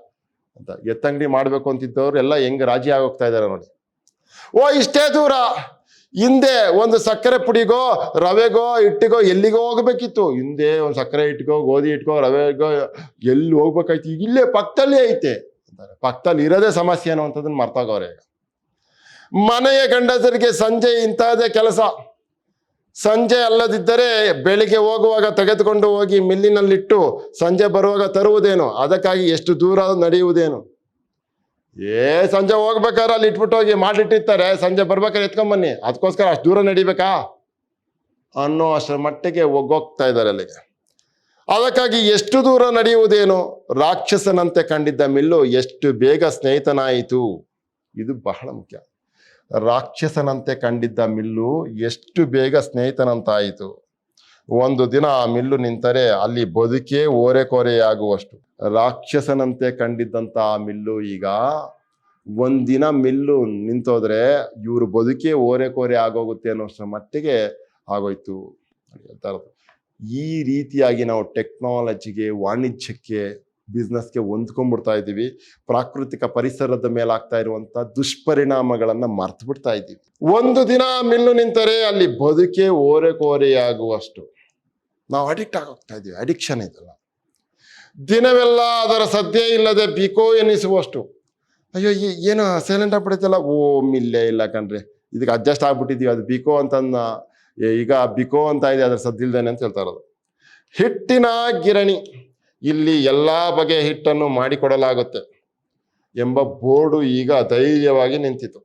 ಅಂತ ಎತ್ತಂಗಡಿ ಮಾಡ್ಬೇಕು ಅಂತಿದ್ದವ್ರು ಎಲ್ಲ ಹೆಂಗ್ ರಾಜಿ ಆಗೋಗ್ತಾ ಇದಾರೆ ನೋಡಿ. ಇಷ್ಟೇ ದೂರ. ಹಿಂದೆ ಒಂದು ಸಕ್ಕರೆ ಪುಡಿಗೋ, ರವೆಗೋ, ಹಿಟ್ಟಿಗೋ ಎಲ್ಲಿಗೋ ಹೋಗ್ಬೇಕಿತ್ತು. ಹಿಂದೆ ಒಂದು ಸಕ್ಕರೆ ಹಿಟ್ಗೋ, ಗೋಧಿ ಹಿಟ್ಗೋ, ರವೆಗೋ ಎಲ್ಲಿ ಹೋಗ್ಬೇಕಾಯ್ತು. ಈಗ ಇಲ್ಲೇ ಪಕ್ಕದಲ್ಲೇ ಐತೆ ಅಂತಾರೆ. ಪಕ್ಕದಲ್ಲಿ ಇರೋದೇ ಸಮಸ್ಯೆ ಅನ್ನುವಂಥದ್ದನ್ನ ಮರ್ತಾಗವ್ರೆ. ಈಗ ಮನೆಯ ಗಂಡಸರಿಗೆ ಸಂಜೆ ಇಂತಹದೇ ಕೆಲಸ. ಸಂಜೆ ಅಲ್ಲದಿದ್ದರೆ ಬೆಳಿಗ್ಗೆ ಹೋಗುವಾಗ ತೆಗೆದುಕೊಂಡು ಹೋಗಿ ಮಿಲ್ಲಿನಲ್ಲಿಟ್ಟು ಸಂಜೆ ಬರುವಾಗ ತರುವುದೇನು, ಅದಕ್ಕಾಗಿ ಎಷ್ಟು ದೂರ ನಡೆಯುವುದೇನು. ಸಂಜೆ ಹೋಗ್ಬೇಕಾದ್ರೆ ಅಲ್ಲಿ ಇಟ್ಬಿಟ್ಟು ಹೋಗಿ ಮಾಡಿಟ್ಟಿರ್ತಾರೆ, ಸಂಜೆ ಬರ್ಬೇಕಾದ್ರೆ ಎತ್ಕೊಂಬನ್ನಿ, ಅದಕ್ಕೋಸ್ಕರ ಅಷ್ಟು ದೂರ ನಡಿಬೇಕಾ ಅನ್ನೋ ಅಷ್ಟರ ಮಟ್ಟಿಗೆ ಒಗ್ಗೋಗ್ತಾ ಇದ್ದಾರೆ ಅಲ್ಲಿಗೆ. ಅದಕ್ಕಾಗಿ ಎಷ್ಟು ದೂರ ನಡೆಯುವುದೇನು. ರಾಕ್ಷಸನಂತೆ ಕಂಡಿದ್ದ ಮಿಲ್ಲು ಎಷ್ಟು ಬೇಗ ಸ್ನೇಹಿತನಾಯಿತು. ಇದು ಬಹಳ ಮುಖ್ಯ. ರಾಕ್ಷಸನಂತೆ ಕಂಡಿದ್ದ ಮಿಲ್ಲು ಎಷ್ಟು ಬೇಗ ಸ್ನೇಹಿತನಂತಾಯಿತು. ಒಂದು ದಿನ ಆ ಮಿಲ್ಲು ನಿಂತರೆ ಅಲ್ಲಿ ಬದುಕೇ ಓರೆಕೋರೆಯಾಗುವಷ್ಟು. ರಾಕ್ಷಸನಂತೆ ಕಂಡಿದ್ದಂತ ಆ ಮಿಲ್ಲು ಈಗ ಒಂದಿನ ಮಿಲ್ಲು ನಿಂತೋದ್ರೆ ಇವ್ರ ಬದುಕೇ ಓರೆಕೋರೆ ಆಗೋಗುತ್ತೆ ಅನ್ನೋಷ್ಟರ ಮಟ್ಟಿಗೆ ಆಗೋಯ್ತು. ಈ ರೀತಿಯಾಗಿ ನಾವು ಟೆಕ್ನಾಲಜಿಗೆ, ವಾಣಿಜ್ಯಕ್ಕೆ ಬಿಸ್ನೆಸ್ಗೆ ಹೊಂದ್ಕೊಂಡ್ಬಿಡ್ತಾ ಇದ್ದೀವಿ. ಪ್ರಾಕೃತಿಕ ಪರಿಸರದ ಮೇಲಾಗ್ತಾ ಇರುವಂತ ದುಷ್ಪರಿಣಾಮಗಳನ್ನ ಮರ್ತು ಬಿಡ್ತಾ ಇದ್ದೀವಿ. ಒಂದು ದಿನ ಮಿಲ್ಲು ನಿಂತರೆ ಅಲ್ಲಿ ಬದುಕೆ ಓರೆಕೋರೆಯಾಗುವಷ್ಟು ನಾವು ಅಡಿಕ್ಟ್ ಆಗೋಗ್ತಾ ಇದ್ದೀವಿ. ಅಡಿಕ್ಷನ್ ಇದಲ್ಲ. ದಿನವೆಲ್ಲ ಅದರ ಸದ್ಯ ಇಲ್ಲದೆ ಬಿಕೋ ಎನಿಸುವಷ್ಟು, ಅಯ್ಯೋ ಏನೋ ಸೈಲೆಂಟ್ ಆಗ್ಬಿಡುತ್ತಲ್ಲ, ಓ ಮಿಲ್ಲೇ ಇಲ್ಲ ಕಣ್ರಿ, ಇದಕ್ಕೆ ಅಡ್ಜಸ್ಟ್ ಆಗ್ಬಿಟ್ಟಿದೀವಿ, ಅದು ಬಿಕೋ ಅಂತನ್ನ ಈಗ ಬಿಕೋ ಅಂತ ಇದೆ, ಅದರ ಸದ್ದಿಲ್ದೇನೆ ಅಂತ ಹೇಳ್ತಾ ಇರೋದು. ಹಿಟ್ಟಿನ ಗಿರಣಿ, ಇಲ್ಲಿ ಎಲ್ಲಾ ಬಗೆಯ ಹಿಟ್ಟನ್ನು ಮಾಡಿಕೊಡಲಾಗುತ್ತೆ ಎಂಬ ಬೋರ್ಡು ಈಗ ಧೈರ್ಯವಾಗಿ ನಿಂತಿತು.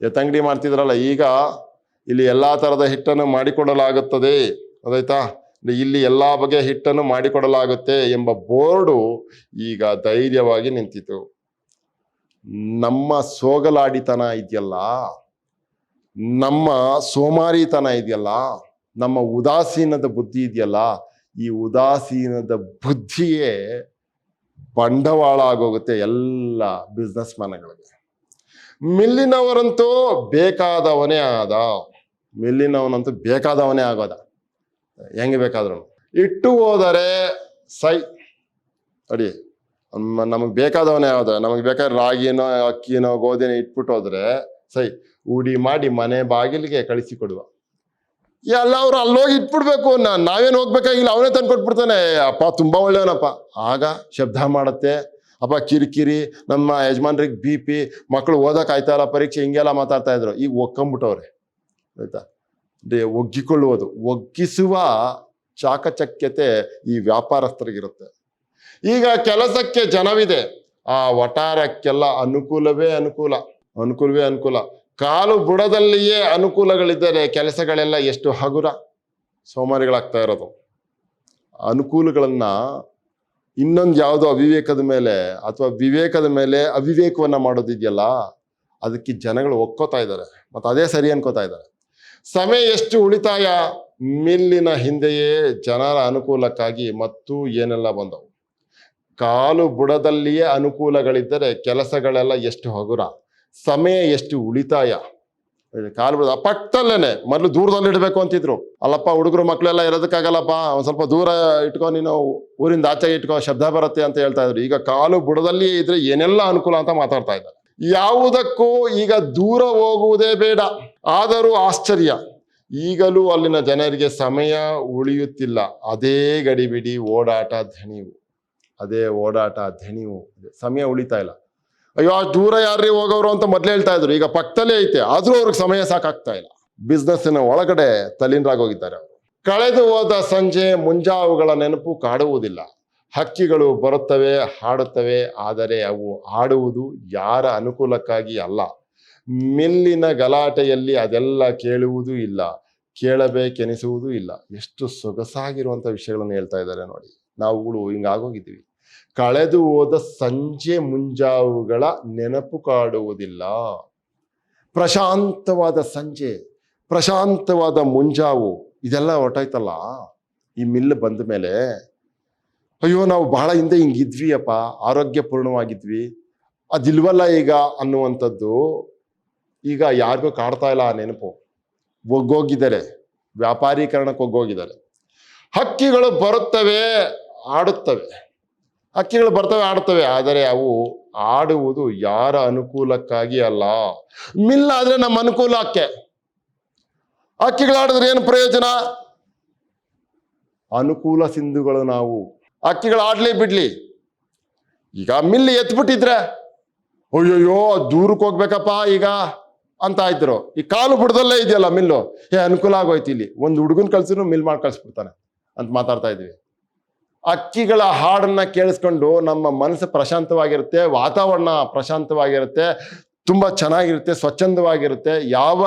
ಎತ್ತಂಗಡಿ ಮಾಡ್ತಿದ್ರಲ್ಲ, ಈಗ ಇಲ್ಲಿ ಎಲ್ಲಾ ತರದ ಹಿಟ್ಟನ್ನು ಮಾಡಿಕೊಡಲಾಗುತ್ತದೆ, ಅದಾಯ್ತಾ, ಇಲ್ಲಿ ಎಲ್ಲಾ ಬಗೆಯ ಹಿಟ್ಟನ್ನು ಮಾಡಿಕೊಡಲಾಗುತ್ತೆ ಎಂಬ ಬೋರ್ಡು ಈಗ ಧೈರ್ಯವಾಗಿ ನಿಂತಿತು. ನಮ್ಮ ಸೋಗಲಾಡಿತನ ಇದೆಯಲ್ಲ, ನಮ್ಮ ಸೋಮಾರಿತನ ಇದೆಯಲ್ಲ, ನಮ್ಮ ಉದಾಸೀನದ ಬುದ್ಧಿ ಇದೆಯಲ್ಲ, ಈ ಉದಾಸೀನದ ಬುದ್ಧಿಯೇ ಬಂಡವಾಳ ಆಗೋಗುತ್ತೆ ಎಲ್ಲ ಬಿಸ್ನೆಸ್ ಮ್ಯಾನ್ಗಳಿಗೆ. ಮಿಲ್ಲಿನವರಂತೂ ಬೇಕಾದವನೇ ಆದ, ಮಿಲ್ಲಿನವನಂತೂ ಬೇಕಾದವನೇ ಆಗೋದ, ಹೆಂಗೆ ಬೇಕಾದ್ರೂ. ಇಟ್ಟು ಹೋದರೆ ಸೈ ಅಡಿ ನಮಗೆ ಬೇಕಾದವನೇ ಆದ, ನಮಗೆ ಬೇಕಾದ್ರೆ ರಾಗಿನೋ ಅಕ್ಕಿನೋ ಗೋಧಿನೋ ಇಟ್ಬಿಟ್ಟು ಹೋದ್ರೆ ಸೈ, ಉಡಿ ಮಾಡಿ ಮನೆ ಬಾಗಿಲಿಗೆ ಕಳಿಸಿಕೊಡುವ. ಎಲ್ಲ ಅವ್ರು ಅಲ್ಲೋಗಿ ಇಟ್ಬಿಡ್ಬೇಕು, ನಾವೇನು ಹೋಗ್ಬೇಕಾಗಿಲ್ಲ, ಅವನೇ ತಂದು ಕೊಟ್ಬಿಡ್ತಾನೆ. ಅಪ್ಪ ತುಂಬಾ ಒಳ್ಳೆಯವನಪ್ಪ. ಆಗ ಶಬ್ದ ಮಾಡುತ್ತೆ, ಅಪ್ಪ ಕಿರಿಕಿರಿ, ನಮ್ಮ ಯಜಮಾನ್ರಿಗೆ BP, ಮಕ್ಕಳು ಓದಕ್ ಆಯ್ತಾ ಇಲ್ಲ ಪರೀಕ್ಷೆ, ಹಿಂಗೆಲ್ಲ ಮಾತಾಡ್ತಾ ಇದ್ರು. ಈಗ ಒಕ್ಕೊಂಬಿಟ್ಟವ್ರೆ, ಆಯ್ತಾ. ಒಗ್ಗಿಕೊಳ್ಳುವುದು, ಒಗ್ಗಿಸುವ ಚಾಕಚಕ್ಯತೆ ಈ ವ್ಯಾಪಾರಸ್ಥರಿಗಿರುತ್ತೆ. ಈಗ ಕೆಲಸಕ್ಕೆ ಜನವಿದೆ, ಆ ವಟಾರಕ್ಕೆಲ್ಲ ಅನುಕೂಲವೇ ಅನುಕೂಲ. ಕಾಲು ಬುಡದಲ್ಲಿಯೇ ಅನುಕೂಲಗಳಿದ್ದರೆ ಕೆಲಸಗಳೆಲ್ಲ ಎಷ್ಟು ಹಗುರ, ಸೋಮಾರಿಗಳಾಗ್ತಾ ಇರೋದು. ಅನುಕೂಲಗಳನ್ನ ಇನ್ನೊಂದು ಯಾವುದೋ ಅವಿವೇಕದ ಮೇಲೆ ಅಥವಾ ವಿವೇಕದ ಮೇಲೆ ಅವಿವೇಕವನ್ನ ಮಾಡೋದಿದೆಯಲ್ಲ, ಅದಕ್ಕೆ ಜನಗಳು ಒಕ್ಕೋತಾ ಇದ್ದಾರೆ, ಮತ್ತು ಅದೇ ಸರಿ ಅನ್ಕೋತಾ ಇದ್ದಾರೆ. ಸಮಯ ಎಷ್ಟು ಉಳಿತಾಯ, ಮಿಲ್ಲಿನ ಹಿಂದೆಯೇ ಜನರ ಅನುಕೂಲಕ್ಕಾಗಿ ಮತ್ತು ಏನೆಲ್ಲ ಬಂದವು. ಕಾಲು ಬುಡದಲ್ಲಿಯೇ ಅನುಕೂಲಗಳಿದ್ದರೆ ಕೆಲಸಗಳೆಲ್ಲ ಎಷ್ಟು ಹಗುರ, ಸಮಯ ಎಷ್ಟು ಉಳಿತಾಯ. ಕಾಲು ಬುಡ ಪಕ್ಕದಲ್ಲೇನೆ, ಮೊದಲು ದೂರದಲ್ಲಿ ಇಡಬೇಕು ಅಂತಿದ್ರು. ಅಲ್ಲಪ್ಪ ಹುಡುಗರು ಮಕ್ಕಳೆಲ್ಲ ಇರೋದಕ್ಕಾಗಲ್ಲಪ್ಪ, ಒಂದ್ ಸ್ವಲ್ಪ ದೂರ ಇಟ್ಕೊ, ನೀನು ಊರಿಂದ ಆಚೆಗೆ ಇಟ್ಕೋ, ಶಬ್ದ ಬರುತ್ತೆ ಅಂತ ಹೇಳ್ತಾ ಇದ್ರು. ಈಗ ಕಾಲು ಬುಡದಲ್ಲಿಯೇ ಇದ್ರೆ ಏನೆಲ್ಲ ಅನುಕೂಲ ಅಂತ ಮಾತಾಡ್ತಾ ಇದ್ದಾರೆ. ಯಾವುದಕ್ಕೂ ಈಗ ದೂರ ಹೋಗುವುದೇ ಬೇಡ. ಆದರೂ ಆಶ್ಚರ್ಯ, ಈಗಲೂ ಅಲ್ಲಿನ ಜನರಿಗೆ ಸಮಯ ಉಳಿಯುತ್ತಿಲ್ಲ. ಅದೇ ಗಡಿಬಿಡಿ, ಓಡಾಟ ಧಣಿವು, ಸಮಯ ಉಳಿತಾ ಇಲ್ಲ. ಅಯ್ಯೋ ಆ ದೂರ ಯಾರ್ರಿ ಹೋಗೋರು ಅಂತ ಮೊದ್ಲು ಹೇಳ್ತಾ ಇದ್ರು, ಈಗ ಪಕ್ಕದಲ್ಲೇ ಐತೆ, ಆದ್ರೂ ಅವ್ರಿಗೆ ಸಮಯ ಸಾಕಾಗ್ತಾ ಇಲ್ಲ. ಬಿಸ್ನೆಸ್ಸಿನ ಒಳಗಡೆ ತಲ್ಲೀನರಾಗೋಗಿದ್ದಾರೆ ಅವರು. ಕಳೆದು ಹೋದ ಸಂಜೆ ಮುಂಜಾವುಗಳ ನೆನಪು ಕಾಡುವುದಿಲ್ಲ. ಹಕ್ಕಿಗಳು ಬರುತ್ತವೆ, ಹಾಡುತ್ತವೆ, ಆದರೆ ಅವು ಹಾಡುವುದು ಯಾರ ಅನುಕೂಲಕ್ಕಾಗಿ ಅಲ್ಲ. ಮಿಲ್ಲಿನ ಗಲಾಟೆಯಲ್ಲಿ ಅದೆಲ್ಲ ಕೇಳುವುದೂ ಇಲ್ಲ, ಕೇಳಬೇಕೆನಿಸುವುದೂ ಇಲ್ಲ. ಎಷ್ಟು ಸೊಗಸಾಗಿರುವಂತ ವಿಷಯಗಳನ್ನು ಹೇಳ್ತಾ ಇದ್ದಾರೆ ನೋಡಿ. ನಾವುಗಳು ಹಿಂಗಾಗೋಗಿದ್ದೀವಿ. ಕಳೆದು ಹೋದ ಸಂಜೆ ಮುಂಜಾವುಗಳ ನೆನಪು ಕಾಡುವುದಿಲ್ಲ. ಪ್ರಶಾಂತವಾದ ಸಂಜೆ, ಪ್ರಶಾಂತವಾದ ಮುಂಜಾವು, ಇದೆಲ್ಲ ಹೊರಟಾಯ್ತಲ್ಲ ಈ ಮಿಲ್ ಬಂದ ಮೇಲೆ. ಅಯ್ಯೋ ನಾವು ಬಹಳ ಹಿಂದೆ ಹಿಂಗಿದ್ವಿ ಅಪ್ಪ, ಆರೋಗ್ಯಪೂರ್ಣವಾಗಿದ್ವಿ, ಅದಿಲ್ವಲ್ಲ ಈಗ ಅನ್ನುವಂಥದ್ದು ಈಗ ಯಾರಿಗೂ ಕಾಡ್ತಾ ಇಲ್ಲ. ಆ ನೆನಪು ಒಗ್ಗೋಗಿದ್ದಾರೆ, ವ್ಯಾಪಾರೀಕರಣಕ್ಕೆ ಒಗ್ಗೋಗಿದ್ದಾರೆ. ಹಕ್ಕಿಗಳು ಬರುತ್ತವೆ, ಆಡುತ್ತವೆ, ಆದರೆ ಅವು ಆಡುವುದು ಯಾರ ಅನುಕೂಲಕ್ಕಾಗಿ ಅಲ್ಲ. ಮಿಲ್ ಆದ್ರೆ ನಮ್ಮ ಅನುಕೂಲಕ್ಕೆ. ಹಕ್ಕಿಗಳಾಡಿದ್ರೆ ಏನು ಪ್ರಯೋಜನ? ಅನುಕೂಲ ಸಿಂಧುಗಳು ನಾವು. ಹಕ್ಕಿಗಳು ಆಡ್ಲಿ ಬಿಡ್ಲಿ. ಈಗ ಮಿಲ್ ಎತ್ಬಿಟ್ಟಿದ್ರೆ ಅಯ್ಯೋಯ್ಯೋ ದೂರಕ್ಕೆ ಹೋಗ್ಬೇಕಪ್ಪ ಈಗ ಅಂತ ಇದ್ರು. ಈ ಕಾಲು ಬುಡದಲ್ಲೇ ಇದೆಯಲ್ಲ ಮಿಲ್ಲು, ಅನುಕೂಲ ಆಗೋಯ್ತು. ಇಲ್ಲಿ ಒಂದು ಹುಡುಗನ್ ಕಳ್ಸಿದ್ರು ಮಿಲ್ ಮಾಡಿ ಕಳ್ಸ್ಬಿಡ್ತಾನೆ ಅಂತ ಮಾತಾಡ್ತಾ ಇದ್ವಿ. ಹಕ್ಕಿಗಳ ಹಾಡನ್ನ ಕೇಳಿಸ್ಕೊಂಡು ನಮ್ಮ ಮನಸ್ಸು ಪ್ರಶಾಂತವಾಗಿರುತ್ತೆ, ವಾತಾವರಣ ಪ್ರಶಾಂತವಾಗಿರುತ್ತೆ, ತುಂಬಾ ಚೆನ್ನಾಗಿರುತ್ತೆ, ಸ್ವಚ್ಛಂದವಾಗಿರುತ್ತೆ. ಯಾವ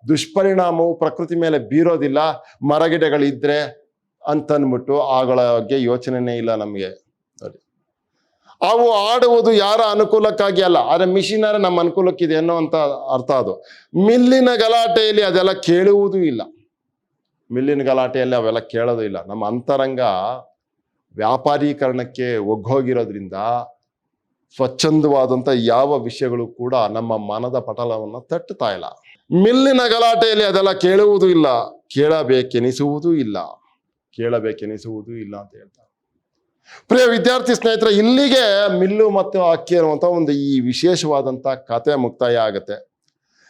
ದುಷ್ಪರಿಣಾಮವು ಪ್ರಕೃತಿ ಮೇಲೆ ಬೀರೋದಿಲ್ಲ. ಮರಗಿಡಗಳಿದ್ರೆ ಅಂತನ್ಬಿಟ್ಟು ಅವುಗಳ ಬಗ್ಗೆ ಯೋಚನೆನೇ ಇಲ್ಲ ನಮಗೆ. ಅವು ಆಡುವುದು ಯಾರ ಅನುಕೂಲಕ್ಕಾಗಿ ಅಲ್ಲ, ಆದ್ರೆ ಮಿಷಿನರಿ ನಮ್ಮ ಅನುಕೂಲಕ್ಕಿದೆ ಅನ್ನೋ ಅಂತ ಅರ್ಥ ಅದು. ಮಿಲ್ಲಿನ ಗಲಾಟೆಯಲ್ಲಿ ಅದೆಲ್ಲ ಕೇಳುವುದೂ ಇಲ್ಲ. ಮಿಲ್ಲಿನ ಗಲಾಟೆಯಲ್ಲಿ ಅವೆಲ್ಲ ಕೇಳೋದು ಇಲ್ಲ. ನಮ್ಮ ಅಂತರಂಗ ವ್ಯಾಪಾರೀಕರಣಕ್ಕೆ ಒಗ್ಗೋಗಿರೋದ್ರಿಂದ ಸ್ವಚ್ಛಂದವಾದಂಥ ಯಾವ ವಿಷಯಗಳು ಕೂಡ ನಮ್ಮ ಮನದ ಪಟಲವನ್ನು ತಟ್ಟುತ್ತಾ ಇಲ್ಲ. ಮಿಲ್ಲಿನ ಗಲಾಟೆಯಲ್ಲಿ ಅದೆಲ್ಲ ಕೇಳುವುದೂ ಇಲ್ಲ, ಕೇಳಬೇಕೆನಿಸುವುದೂ ಇಲ್ಲ ಅಂತ ಹೇಳ್ತಾರೆ. ಪ್ರಿಯ ವಿದ್ಯಾರ್ಥಿ ಸ್ನೇಹಿತರೆ, ಇಲ್ಲಿಗೆ ಮಿಲ್ಲು ಮತ್ತು ಅಕ್ಕಿ ಅನ್ನುವಂಥ ಒಂದು ಈ ವಿಶೇಷವಾದಂಥ ಕತೆ ಮುಕ್ತಾಯ ಆಗುತ್ತೆ.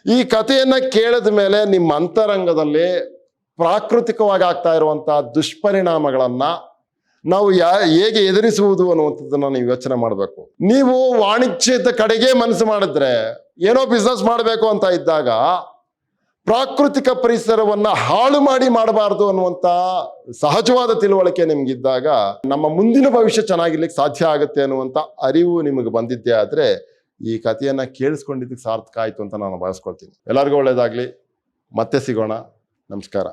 ಈ ಕಥೆಯನ್ನ ಕೇಳಿದ ಮೇಲೆ ನಿಮ್ಮ ಅಂತರಂಗದಲ್ಲಿ ಪ್ರಾಕೃತಿಕವಾಗಿ ಆಗ್ತಾ ಇರುವಂಥ ದುಷ್ಪರಿಣಾಮಗಳನ್ನ ನಾವು ಹೇಗೆ ಎದುರಿಸುವುದು ಅನ್ನುವಂಥದ್ದನ್ನ ನೀವು ಯೋಚನೆ ಮಾಡಬೇಕು. ನೀವು ವಾಣಿಜ್ಯದ ಕಡೆಗೆ ಮನಸ್ಸು ಮಾಡಿದ್ರೆ, ಏನೋ ಬಿಸ್ನೆಸ್ ಮಾಡಬೇಕು ಅಂತ ಇದ್ದಾಗ ಪ್ರಾಕೃತಿಕ ಪರಿಸರವನ್ನ ಹಾಳು ಮಾಡಬಾರದು ಅನ್ನುವಂಥ ಸಹಜವಾದ ತಿಳುವಳಿಕೆ ನಿಮ್ಗಿದ್ದಾಗ ನಮ್ಮ ಮುಂದಿನ ಭವಿಷ್ಯ ಚೆನ್ನಾಗಿರ್ಲಿಕ್ಕೆ ಸಾಧ್ಯ ಆಗುತ್ತೆ ಅನ್ನುವಂಥ ಅರಿವು ನಿಮಗೆ ಬಂದಿದ್ದೇ ಆದ್ರೆ ಈ ಕಥೆಯನ್ನ ಕೇಳಿಸ್ಕೊಂಡಿದ್ದಕ್ಕೆ ಸಾರ್ಥಕ ಆಯ್ತು ಅಂತ ನಾನು ಭಾವಿಸ್ಕೊಳ್ತೀನಿ. ಎಲ್ಲರಿಗೂ ಒಳ್ಳೇದಾಗ್ಲಿ. ಮತ್ತೆ ಸಿಗೋಣ. ನಮಸ್ಕಾರ.